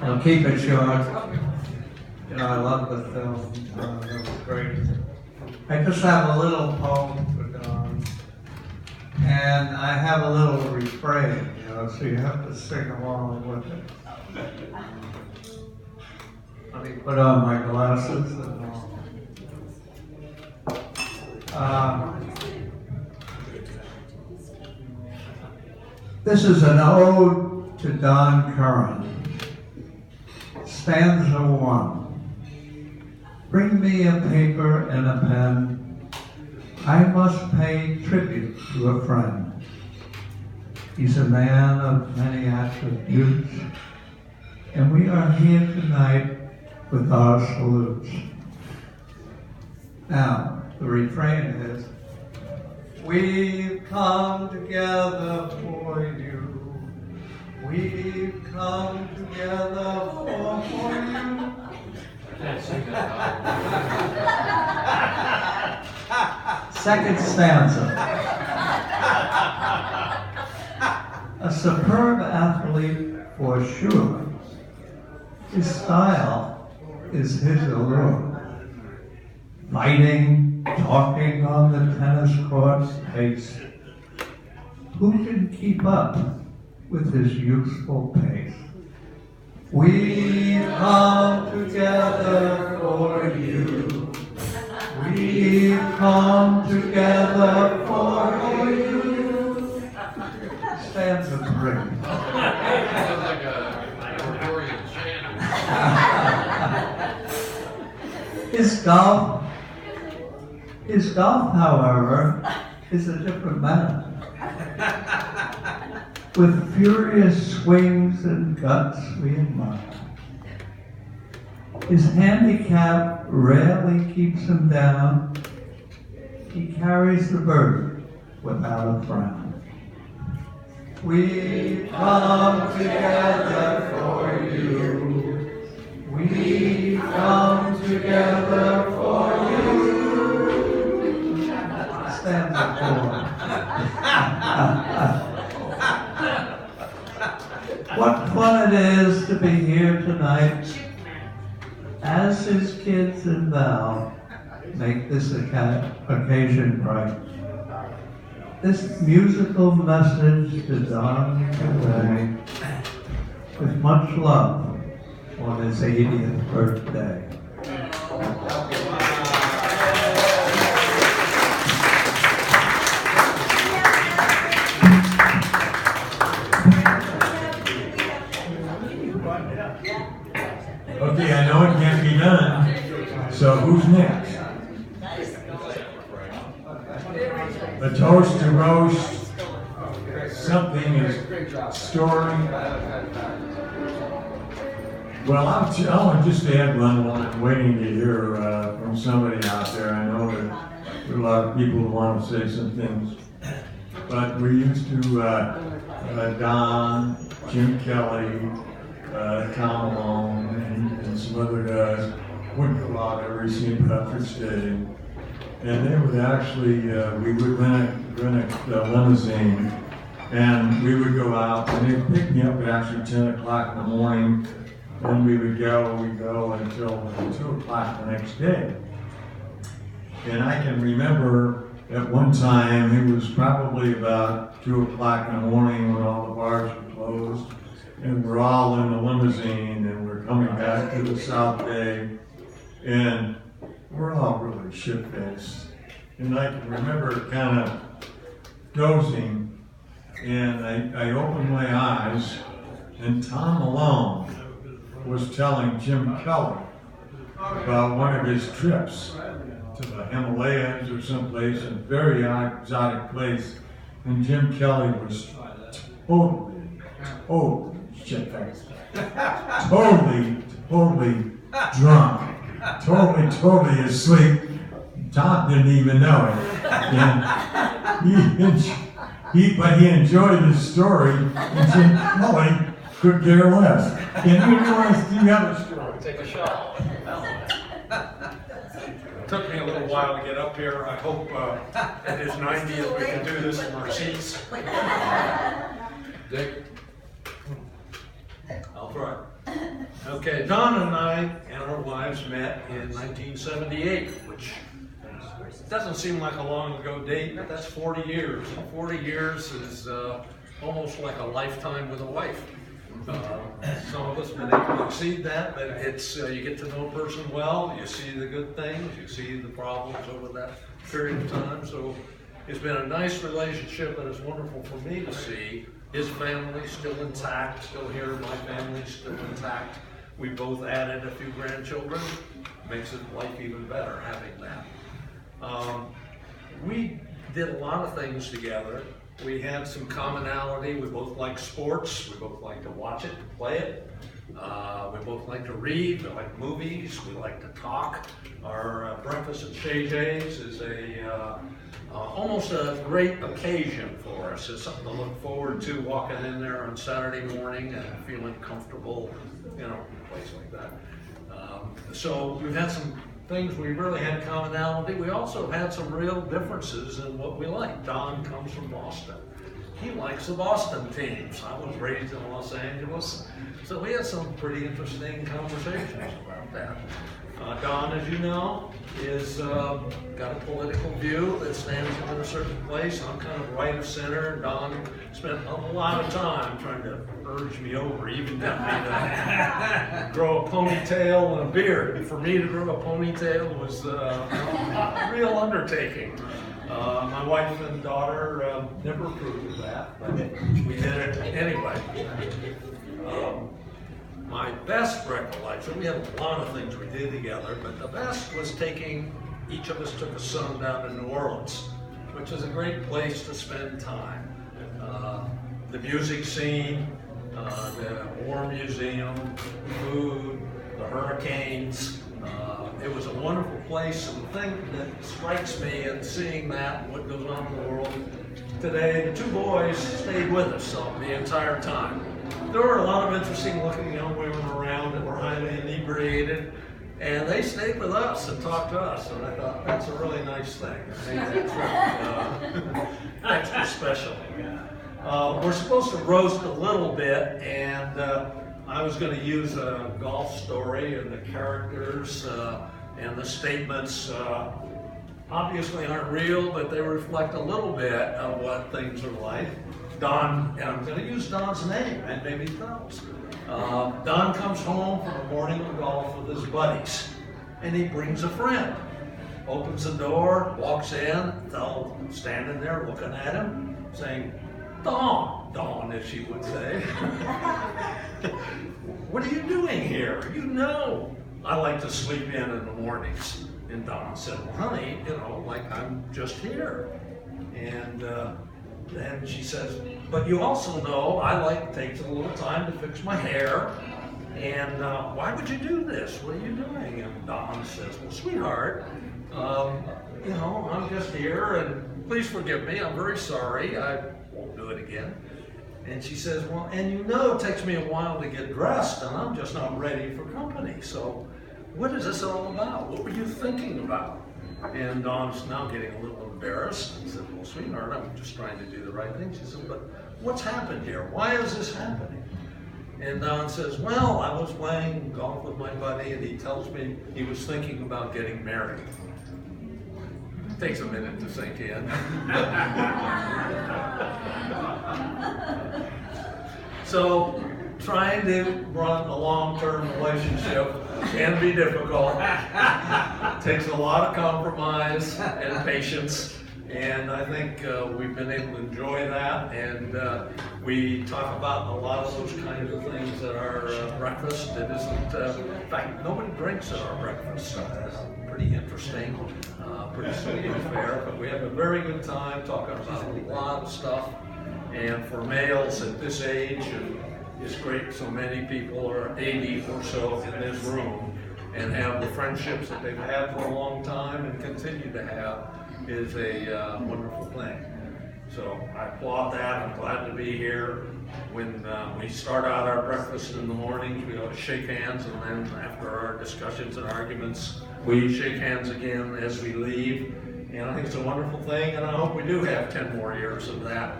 I'll keep it short. I love the film. It was great. I just have a little poem for Don. And I have a little refrain, so you have to sing along with it. Let me put on my glasses and this is an ode to Don Curran. Stanza 1. Bring me a paper and a pen. I must pay tribute to a friend. He's a man of many attributes, and we are here tonight with our salutes. Now, the refrain is, we've come together for you. We've come together for you. I can't sing that. Second stanza. A superb athlete for sure. His style is his allure. Fighting, talking on the tennis court's pace. Who can keep up with his youthful pace? We've come together for you. We've come together for you. Stanza 3. Sounds like a Gregorian chant. His golf, however, is a different matter. With furious swings and guts we admire. His handicap rarely keeps him down. He carries the burden without a frown. We've come together for you. We've come together for you. Stanza 4. What fun it is to be here tonight. As his kids and thou make this occasion bright. This musical message is on today with much love on his 80th birthday. Okay, I know it can't be done, so who's next? A toast to roast, something is story. Well, I'll just add one while I'm waiting to hear from somebody out there. I know that there are a lot of people who want to say some things. But we used to, Don, Jim Kelly, Tom Long, and some other guys would go out every St. Patrick's Day. And they would actually, we would rent a limousine, and we would go out, and they'd pick me up at actually 10 o'clock in the morning, and we would go until 2 o'clock the next day. And I can remember at one time, it was probably about 2 o'clock in the morning when all the bars were closed, and we're all in the limousine, and we're coming back to the South Bay, and we're all really shit-faced. And I can remember kind of dozing, and I opened my eyes, and Tom Malone was telling Jim Kelly about one of his trips to the Himalayas or someplace, a very exotic place, and Jim Kelly was totally shit-faced, totally drunk, totally asleep. Tom didn't even know it. And but he enjoyed his story, and Jim Kelly could care less. And you have a story. Take a shot. It took me a little while to get up here. I hope at his 90th we can do this in our seats. Dick? I'll try. Okay, Don and I and our wives met in 1978, which doesn't seem like a long ago date, but that's 40 years. 40 years is almost like a lifetime with a wife. Some of us have been able to exceed that, but it's you get to know a person well, you see the good things, you see the problems over that period of time. So it's been a nice relationship, and it's wonderful for me to see his family still intact, still here, my family's still intact. We both added a few grandchildren. Makes it life even better having that. We did a lot of things together. We had some commonality. We both like sports. We both like to watch it and play it. We both like to read. We like movies. We like to talk. Our breakfast at Shay J's is almost a great occasion for us. It's something to look forward to, walking in there on Saturday morning and feeling comfortable, a place like that. So we've had some things we really had commonality. We also had some real differences in what we like. Don comes from Boston. He likes the Boston teams. I was raised in Los Angeles, so we had some pretty interesting conversations about that. Don, as you know, is got a political view that stands him in a certain place. I'm kind of right of center. Don spent a lot of time trying to urge me over, even got me to grow a ponytail and a beard. For me to grow a ponytail was a real undertaking. My wife and daughter never approved of that, but we did it anyway. My best recollection, we had a lot of things we did together, but the best was each of us took a son down to New Orleans, which is a great place to spend time. The music scene, the War Museum, food, the hurricanes. It was a wonderful place, and the thing that strikes me in seeing that and what goes on in the world today, the two boys stayed with us the entire time. There were a lot of interesting looking young women around that were highly inebriated, and they stayed with us and talked to us, and I thought, that's a really nice thing. I made that trip extra special. We're supposed to roast a little bit, and I was going to use a golf story, and the characters and the statements obviously aren't real, but they reflect a little bit of what things are like. Don, and I'm going to use Don's name, and maybe Phil's. Don comes home from a morning of golf with his buddies, and he brings a friend. Opens the door, walks in, Phil standing there looking at him, saying, Dawn, as she would say. What are you doing here? I like to sleep in the mornings. And Dawn said, well, honey, I'm just here. And then she says, but you also know takes a little time to fix my hair. And why would you do this? What are you doing? And Dawn says, well, sweetheart, I'm just here, and please forgive me. I'm very sorry. I won't do it again. And she says, well, and it takes me a while to get dressed, and I'm just not ready for company. So what is this all about? What were you thinking about? And Dawn's now getting a little embarrassed and said, well, sweetheart, I'm just trying to do the right thing. She said, but what's happened here? Why is this happening? And Don says, well, I was playing golf with my buddy, and he tells me he was thinking about getting married. It takes a minute to sink in. So, trying to run a long-term relationship can be difficult. It takes a lot of compromise and patience. And I think we've been able to enjoy that, and we talk about a lot of those kinds of things at our breakfast. It isn't, in fact, nobody drinks at our breakfast. Pretty interesting, pretty sweet affair, but we have a very good time talking about a lot of stuff. And for males at this age, and it's great so many people are 80 or so in this room and have the friendships that they've had for a long time and continue to have is a wonderful thing. So I applaud that. I'm glad to be here. When we start out our breakfast in the mornings, we always shake hands, and then after our discussions and arguments, we shake hands again as we leave. And I think it's a wonderful thing, and I hope we do have 10 more years of that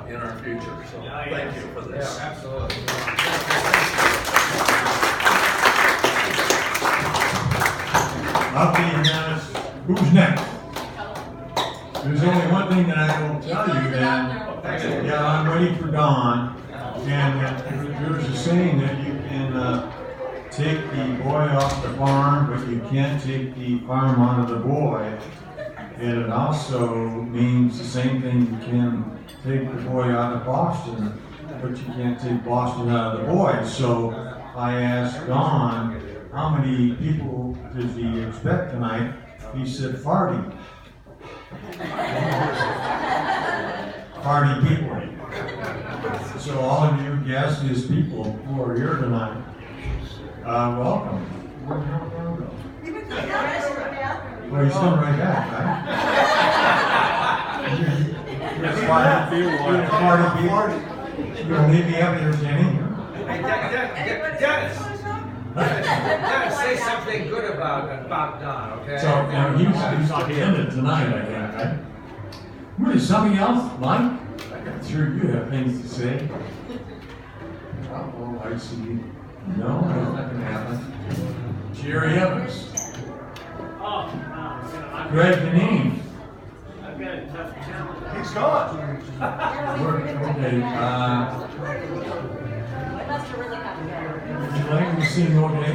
in our future. So thank you for this. Yeah, absolutely. I'll be honest. Who's next? There's only one thing that I will tell you then. Yeah, I'm waiting for Dawn. And there's a saying that you can take the boy off the farm, but you can't take the farm out of the boy. And it also means the same thing. You can take the boy out of Boston, but you can't take Boston out of the boy. So I asked Don, how many people does he expect tonight? He said 40. 40 people. So all of you guests, his people who are here tonight, welcome. Where'd Redondo go? Well, he's coming right back, right? You don't need me up here, Jenny? Hey, Dennis, say something good about Don, okay? So, he's attended tonight, I think, right? What is something else, Mike? I'm sure you have things to say. Oh, I see. No, nothing happened. Jerry Evans. Oh, Greg Deneen. I've got a tough challenge. He's gone. Okay, would you like to sing okay?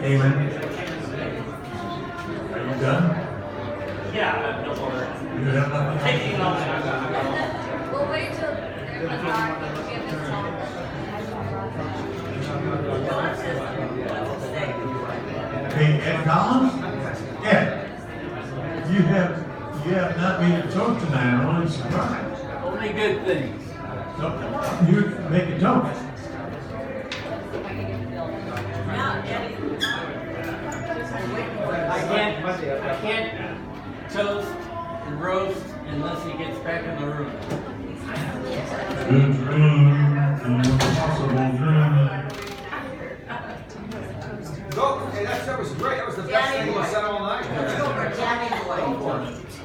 Amen. Are you done? Yeah, no more. You have nothing? Taking on. We'll wait till everyone's back and get this song. Hey, Ed Collins? Ed, you have not made a toast tonight. I'm only surprised. Only good things. So, you make a toast. I can't toast and roast unless he gets back in the room. Good dream, impossible dream. Go, hey, that was great. That was the best thing you said all night.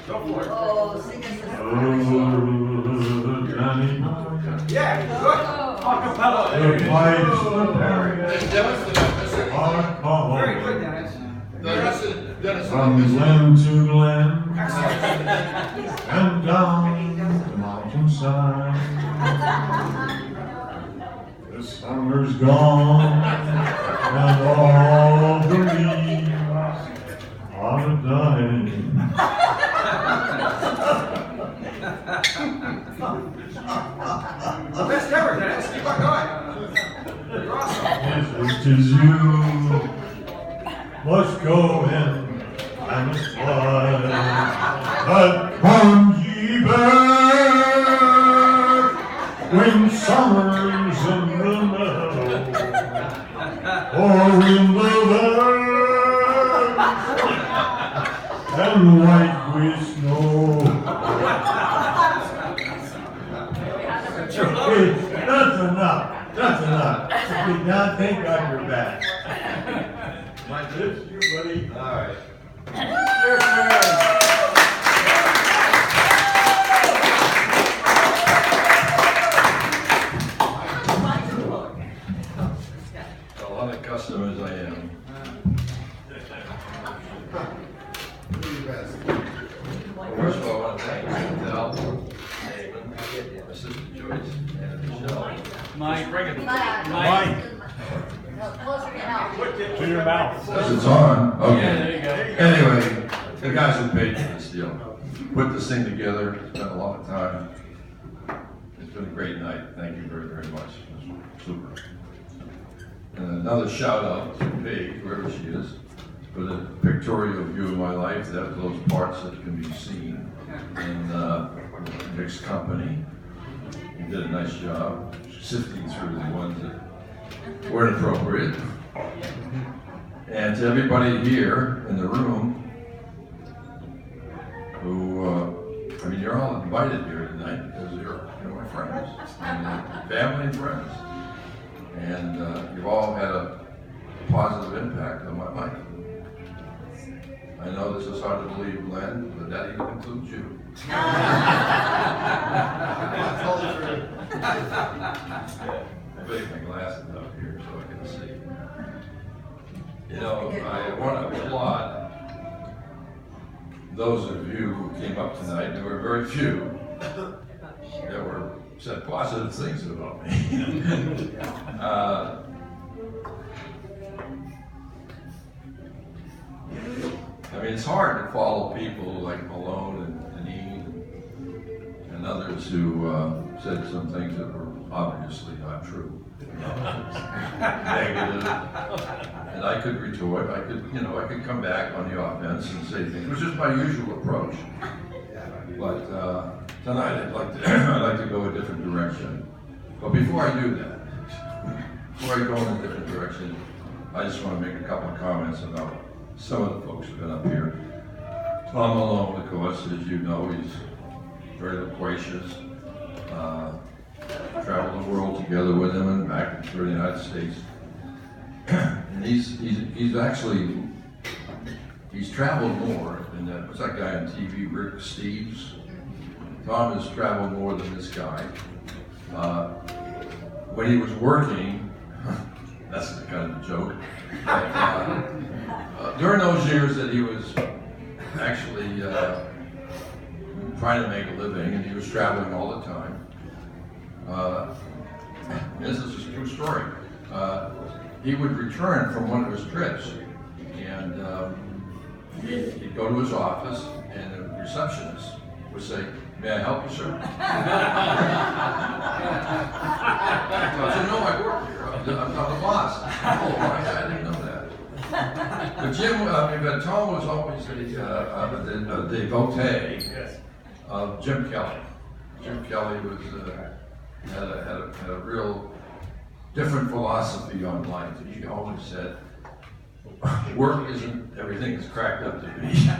Go for it. Oh, sing us Oh, Johnny. Yeah, good. Acapella. The pipes, the Very good, Dennis. from glen to glen, and down the mountainside. The summer's gone, and all the leaves are dying. Best ever, Dennis. Keep on going. You're awesome. Tis you must go in, I must fly. But come ye back when summer's in the meadow, or in the valley, and white with snow. Hey, that's enough. That's enough. Okay, now thank God you're back. My lips, you buddy. All right. Cheers, Curran. A lot of customers I am. First of all, I want to thank Del, David, my sister Joyce, and Michelle. Mike, bring it. Mike. To your mouth. It's on? Okay. Yeah, there you go. Anyway, the guys who paid for this deal put this thing together, spent a lot of time. It's been a great night. Thank you very, very much. It was super. And another shout out to Paige, wherever she is, for the pictorial view of my life. That those parts that can be seen in Vic's company. You did a nice job sifting through the ones that weren't appropriate. And to everybody here in the room who, I mean, you're all invited here tonight because you're my friends, and family and friends. And you've all had a positive impact on my life. I know this is hard to believe, Glenn, but that even includes you. I put my glasses up here so I can see. You know, I want to applaud those of you who came up tonight. There were very few that said positive things about me. I mean, it's hard to follow people like Malone and Deneen and and others who said some things that were obviously not true. Negative. And I could retort, I could come back on the offense and say things, which is my usual approach. But tonight I'd like to go a different direction. But before I do that, before I go in a different direction, I just want to make a couple of comments about some of the folks who've been up here. Tom Malone, of course, as you know, he's very loquacious. Traveled the world together with him and back through the United States. And he's traveled more than that. What's that guy on TV, Rick Steves? Tom has traveled more than this guy. When he was working, that's kind of a joke. But, during those years that he was actually trying to make a living, and he was traveling all the time. This is a true story. He would return from one of his trips, and he'd go to his office, and the receptionist would say, "May I help you, sir?" So I said, "No, I work here. I'm not the boss." "Oh, I didn't know that." But Tom was always a devotee of Jim Kelly. Jim Kelly was had a real different philosophy on life. He always said, "Work isn't everything it's cracked up to be."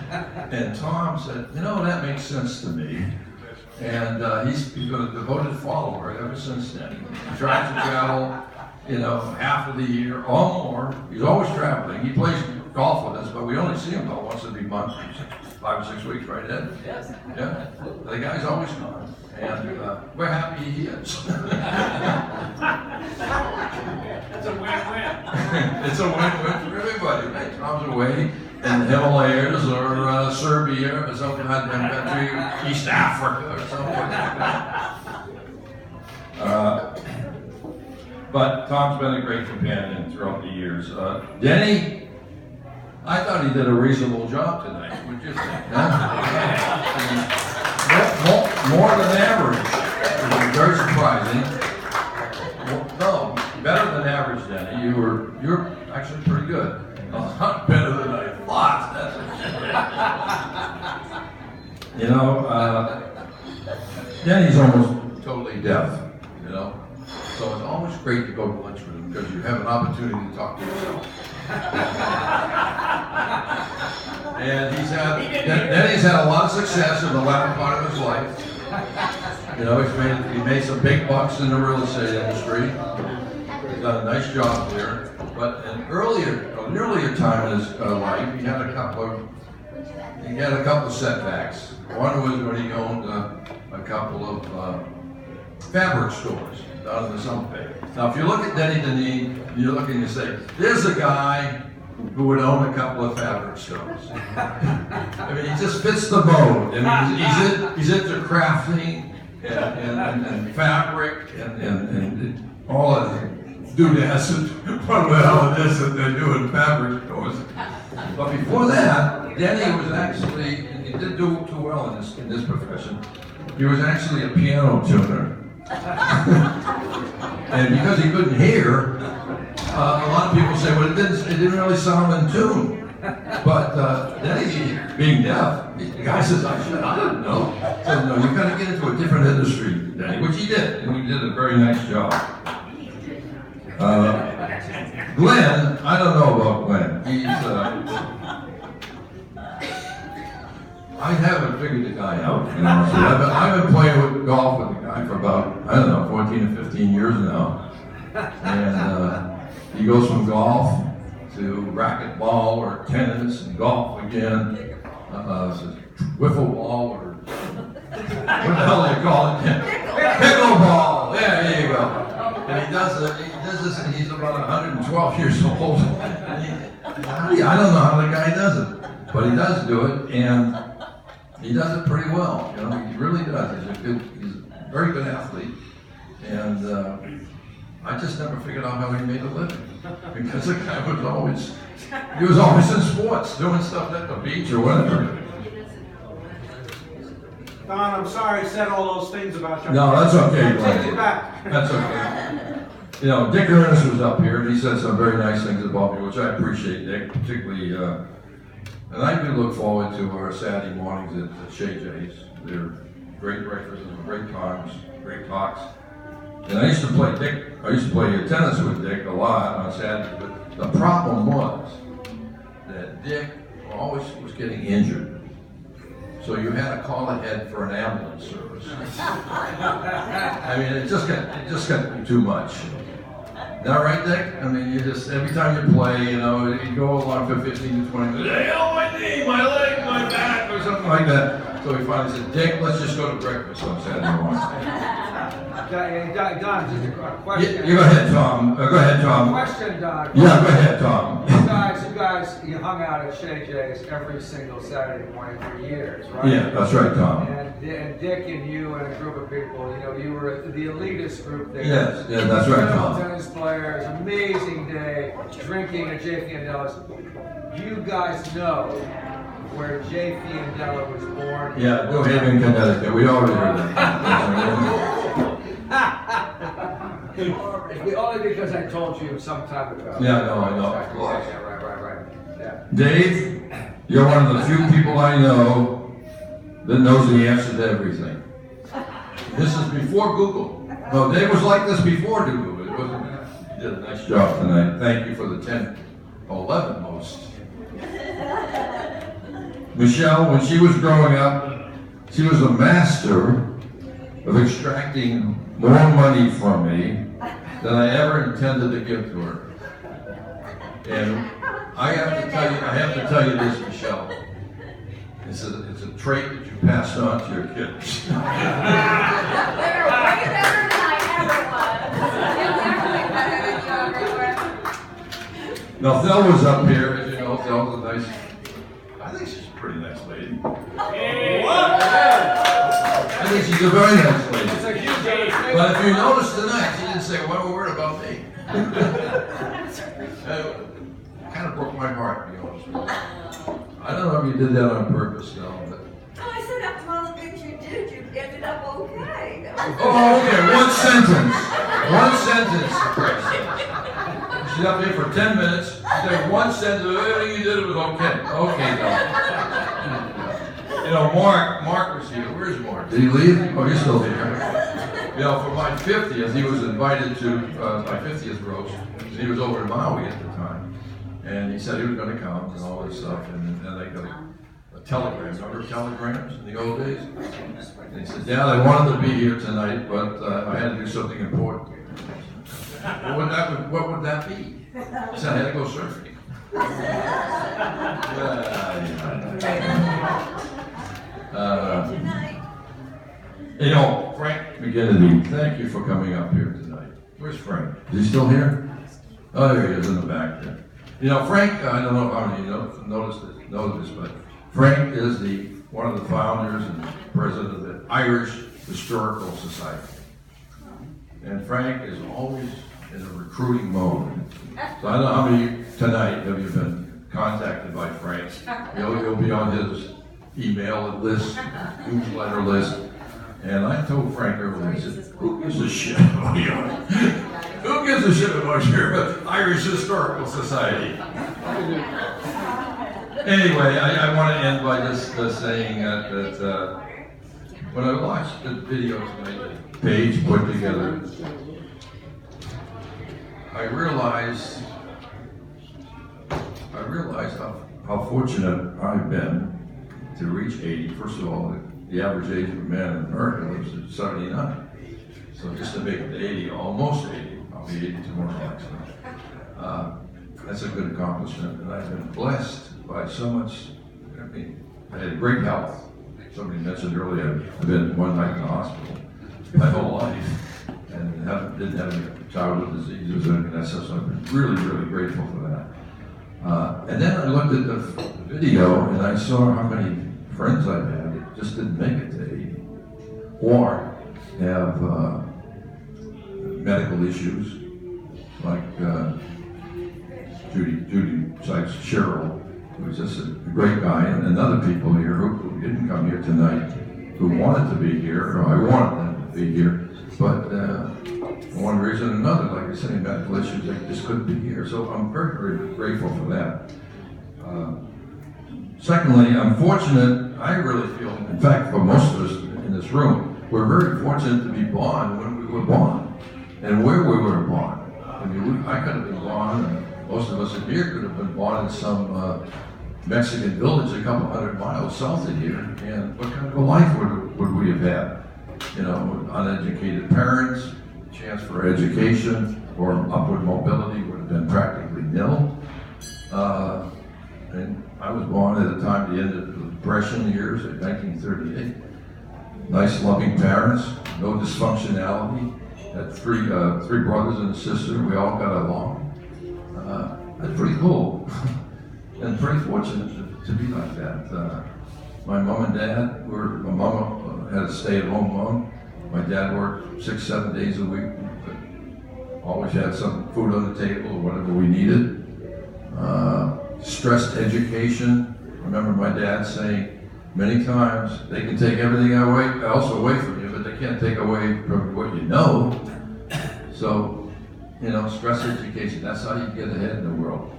And Tom said, "That makes sense to me." And he's been a devoted follower ever since then. He tries to travel, half of the year or more. He's always traveling. He plays golf with us, but we only see him about once every month, 5 or 6 weeks, right, Ed? Yes. Yeah. The guy's always gone, and we're happy he is. It's a win-win. It's a win-win for everybody, right? Tom's away in the Himalayas or Serbia or something like that, East Africa or something like that. But Tom's been a great companion throughout the years. Denny, I thought he did a reasonable job tonight. What'd you think? More than average. It was very surprising. No, better than average, Denny. You're actually pretty good. A lot better than I thought. Denny's almost totally deaf, So it's always great to go to lunch with him because you have an opportunity to talk to yourself. And Denny's had a lot of success in the latter part of his life. He made some big bucks in the real estate industry. He's done a nice job there. But an earlier time in his life, he had a couple of setbacks. One was when he owned a couple of fabric stores down in the South Bay. Now, if you look at Denny Deneen, you're looking to say, there's a guy who would own a couple of fabric stores. I mean, he just fits the mold. I mean, he's into crafting and fabric and all of the doodads and what the hell it is that they do in fabric stores. But before that, Denny was actually, he didn't do too well in this profession. He was actually a piano tuner. And because he couldn't hear, a lot of people say, well, it didn't really sound in tune. But Denny, being deaf, the guy says, I didn't know. So no, you got to get into a different industry, Denny, which he did, and he did a very nice job. Glenn, I don't know about Glenn. I haven't figured the guy out, So I've been playing with golf with the guy for about, 14 or 15 years now. And he goes from golf to racquetball or tennis and golf again, wiffle ball or what the hell do you call it? Pickleball. There you go. And he does this, and he's about 112 years old. I don't know how the guy does it, but he does do it, and he does it pretty well. He really does. He's a very good athlete, and I just never figured out how he made a living because the guy was always in sports, doing stuff at the beach or whatever. Don, I'm sorry I said all those things about you. No, that's okay. I take it back. That's okay. You know, Dick Ernest was up here, and he said some very nice things about me, which I appreciate, Dick, particularly, and I do look forward to our Saturday mornings at Shay J's. They're great breakfasts, great times, great talks. And I used to play tennis with Dick a lot on Saturdays, but the problem was that Dick always was getting injured. So you had to call ahead for an ambulance service. I mean, it just got too much. Not right, Dick? I mean, you just, every time you play, you know, you go along for 15 to 20 minutes, hey, oh, my knee, my leg, my back, or something like that. So we finally said, Dick, let's just go to breakfast on Saturday morning. Don, just a question. You go ahead, Tom. Go ahead, Tom. Question, Don. Yeah, go ahead, Tom. You hung out at Shay J's every single Saturday morning for years, right? Yeah, that's right, Tom. And Dick and you and a group of people, you know, you were the elitist group there. Yes, yeah, that's right, Tom. Tennis players, amazing day, drinking at J. Fiandella's. You guys know where J. Fiandella was born? Yeah, New Haven, Connecticut. We already heard that. Only because I told you some time ago. Yeah, no, I know, of course. Yeah, right. Yeah. Dave, you're one of the few people I know that knows the answer to everything. This is before Google. No, Dave was like this before Google. It wasn't. You did a nice job tonight. Thank you for the 10, 11 most. Michelle, when she was growing up, she was a master of extracting more money from me than I ever intended to give to her. And I have to tell you this, Michelle. It's a trait that you passed on to your kids. They're way better than I ever was. They're definitely better than you ever were. Now, Phil was up here, as you know, Phil's a nice, I think she's a pretty nice lady. What? I think she's a very nice lady. It's a huge day. But if you notice tonight, she didn't say one word about me. Kind of broke my heart, to be honest with you. I don't know if you did that on purpose, though, but... No, I said after all the things you did, you ended up okay. Oh, okay, one sentence. One sentence. She's up here for 10 minutes. She said one sentence. Everything you did, it was okay. Okay, though. You know, Mark was here. Where's Mark? Did he leave? Oh, he's still here. You know, for my 50th, he was invited to my 50th roast. And he was over in Maui at the time. And he said he was going to come and all this stuff. And then they got a telegram. Remember telegrams in the old days? And he said, Dad, I wanted to be here tonight, but I had to do something important. What would that be? He said, I had to go surfing. You know, Frank McGinnity, thank you for coming up here tonight. Where's Frank? Is he still here? Oh, there he is in the back there. You know, Frank, I don't know how many of you know this, but Frank is one of the founders and president of the Irish Historical Society. And Frank is always in a recruiting mode. So I don't know how many tonight have you been contacted by Frank. You'll be on his email list, newsletter list. And I told Frank earlier, I said, who gives a shit about you? Who gives a shit about your Irish Historical Society? Anyway, I want to end by just saying that when I watched the videos that Paige put together, I realized how fortunate I've been to reach 80. First of all, the average age of a man in America lives at 79. So just to make it to 80, almost 80, I'll be 82 more next time. That's a good accomplishment, and I've been blessed by so much. I mean, I had great health. Somebody mentioned earlier, I've been one night in the hospital my whole life, and didn't have any childhood diseases or anything like that, so I've been really, really grateful for that. And then I looked at the video, and I saw how many friends I've had that just didn't make it to 80, or have medical issues, like Judy Sykes Sherrill, who's just a great guy, and other people here who didn't come here tonight, who wanted to be here, or I wanted them to be here, but for one reason or another, like I say, medical issues, they just couldn't be here. So I'm very, very grateful for that. Secondly, I'm fortunate, I really feel, in fact, for most of us in this room, we're very fortunate to be born when we were born, and where we were born. I mean, I could have been born, and most of us in here could have been born in some Mexican village a couple 100 miles south of here, and what kind of a life would we have had? You know, uneducated parents, chance for education or upward mobility would have been practically nil. And I was born at a time, the end of the Depression years, in 1938. Nice, loving parents, no dysfunctionality. Had three brothers and a sister. We all got along. That's pretty cool, and pretty fortunate to be like that. My mom and dad my mom had a stay-at-home mom. My dad worked 6-7 days a week, but always had some food on the table or whatever we needed. Stressed education. I remember my dad saying many times, they can take everything else away from you, but they can't take away from what you know. So, you know, stress education, that's how you get ahead in the world.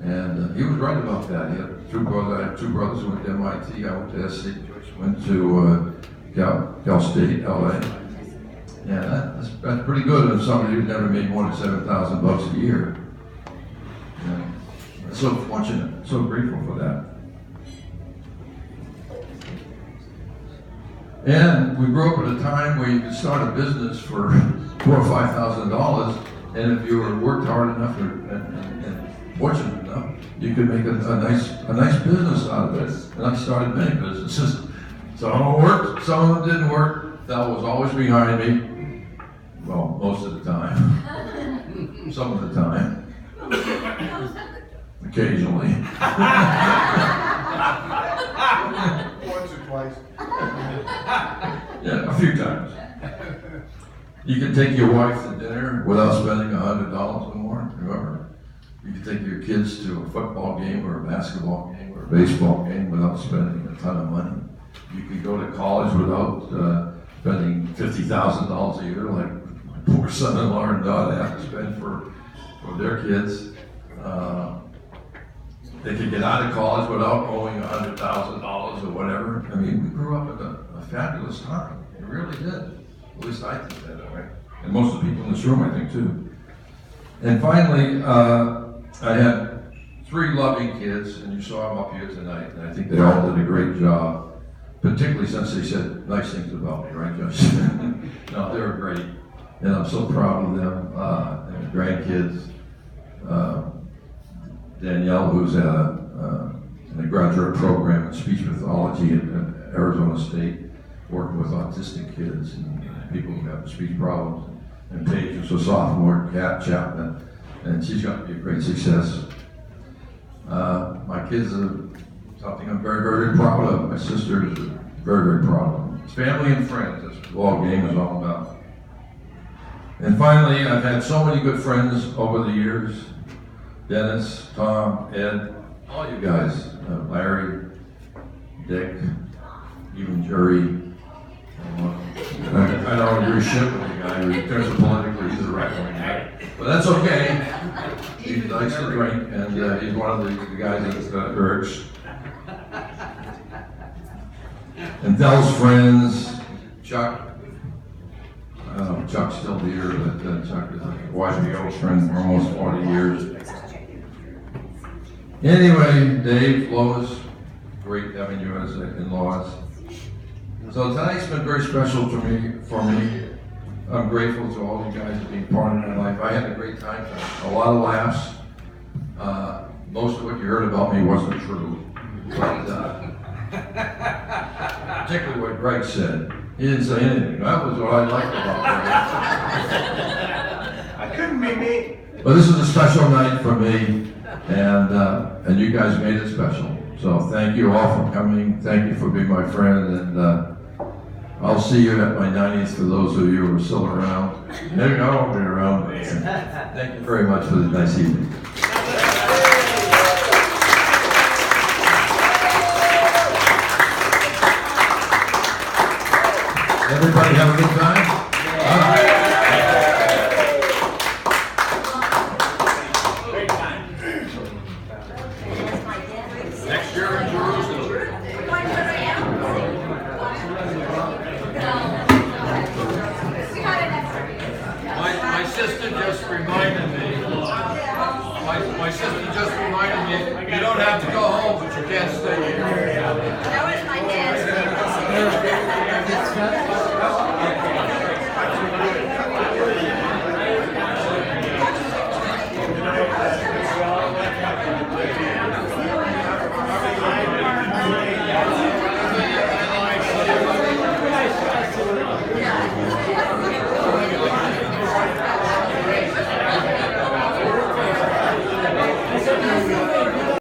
And he was right about that. He had two brothers. I have two brothers who went to MIT. I went to SC. Joyce went to Cal State, LA. Yeah, that's pretty good of somebody who never made more than $7,000 a year. Yeah. So fortunate, so grateful for that. And we grew up at a time where you could start a business for $4,000 or $5,000, and if you worked hard enough and fortunate enough, you could make a nice business out of it. And I started many businesses. Some of them worked, some of them didn't work. Thel was always behind me. Well, most of the time. Some of the time. Occasionally. Once or twice. Yeah, a few times. You can take your wife to dinner without spending $100 or more, remember? You can take your kids to a football game or a basketball game or a baseball game without spending a ton of money. You could go to college without spending $50,000 a year like my poor son-in-law and daughter have to spend for their kids. They could get out of college without owing $100,000 or whatever. I mean, we grew up at a fabulous time. We really did. At least I think that way. And most of the people in this room, I think, too. And finally, I had 3 loving kids, and you saw them up here tonight, and I think they all did a great job, particularly since they said nice things about me, right, Josh? No, they were great. And I'm so proud of them, and the grandkids. Danielle, who's in a graduate program in speech pathology at Arizona State, working with autistic kids and people who have speech problems. And Paige, who's a sophomore at Chapman, and she's going to be a great success. My kids are something I'm very, very proud of. My sister is very, very proud of them. It's family and friends. That's what the ball game is all about. And finally, I've had so many good friends over the years. Dennis, Tom, Ed, all you guys, Larry, Dick, even Jerry. I don't agree shit with the guy who turns politically, he's the right wing guy. But that's okay. He likes to drink, and he's one of the guys that irks. And Thel's friends, Chuck. I don't know if Chuck's still here, but Chuck is a YBO friend for almost 40 years. Anyway, Dave, Lois, great having you as in-laws. So tonight's been very special for me. I'm grateful to all you guys for being part of my life. I had a great time tonight. A lot of laughs. Most of what you heard about me wasn't true. But, particularly what Greg said. He didn't say anything. That was what I liked about Greg. I couldn't be me. But this is a special night for me, and you guys made it special. So thank you all for coming. Thank you for being my friend, and I'll see you at my 90th for those of you who are still around. Maybe I won't be around, but thank you very much for the nice evening. Everybody have a good time? Next year in Jerusalem. My sister just reminded me. My sister just reminded me. You don't have to go home, but you can't stay here. That was my dad's favorite.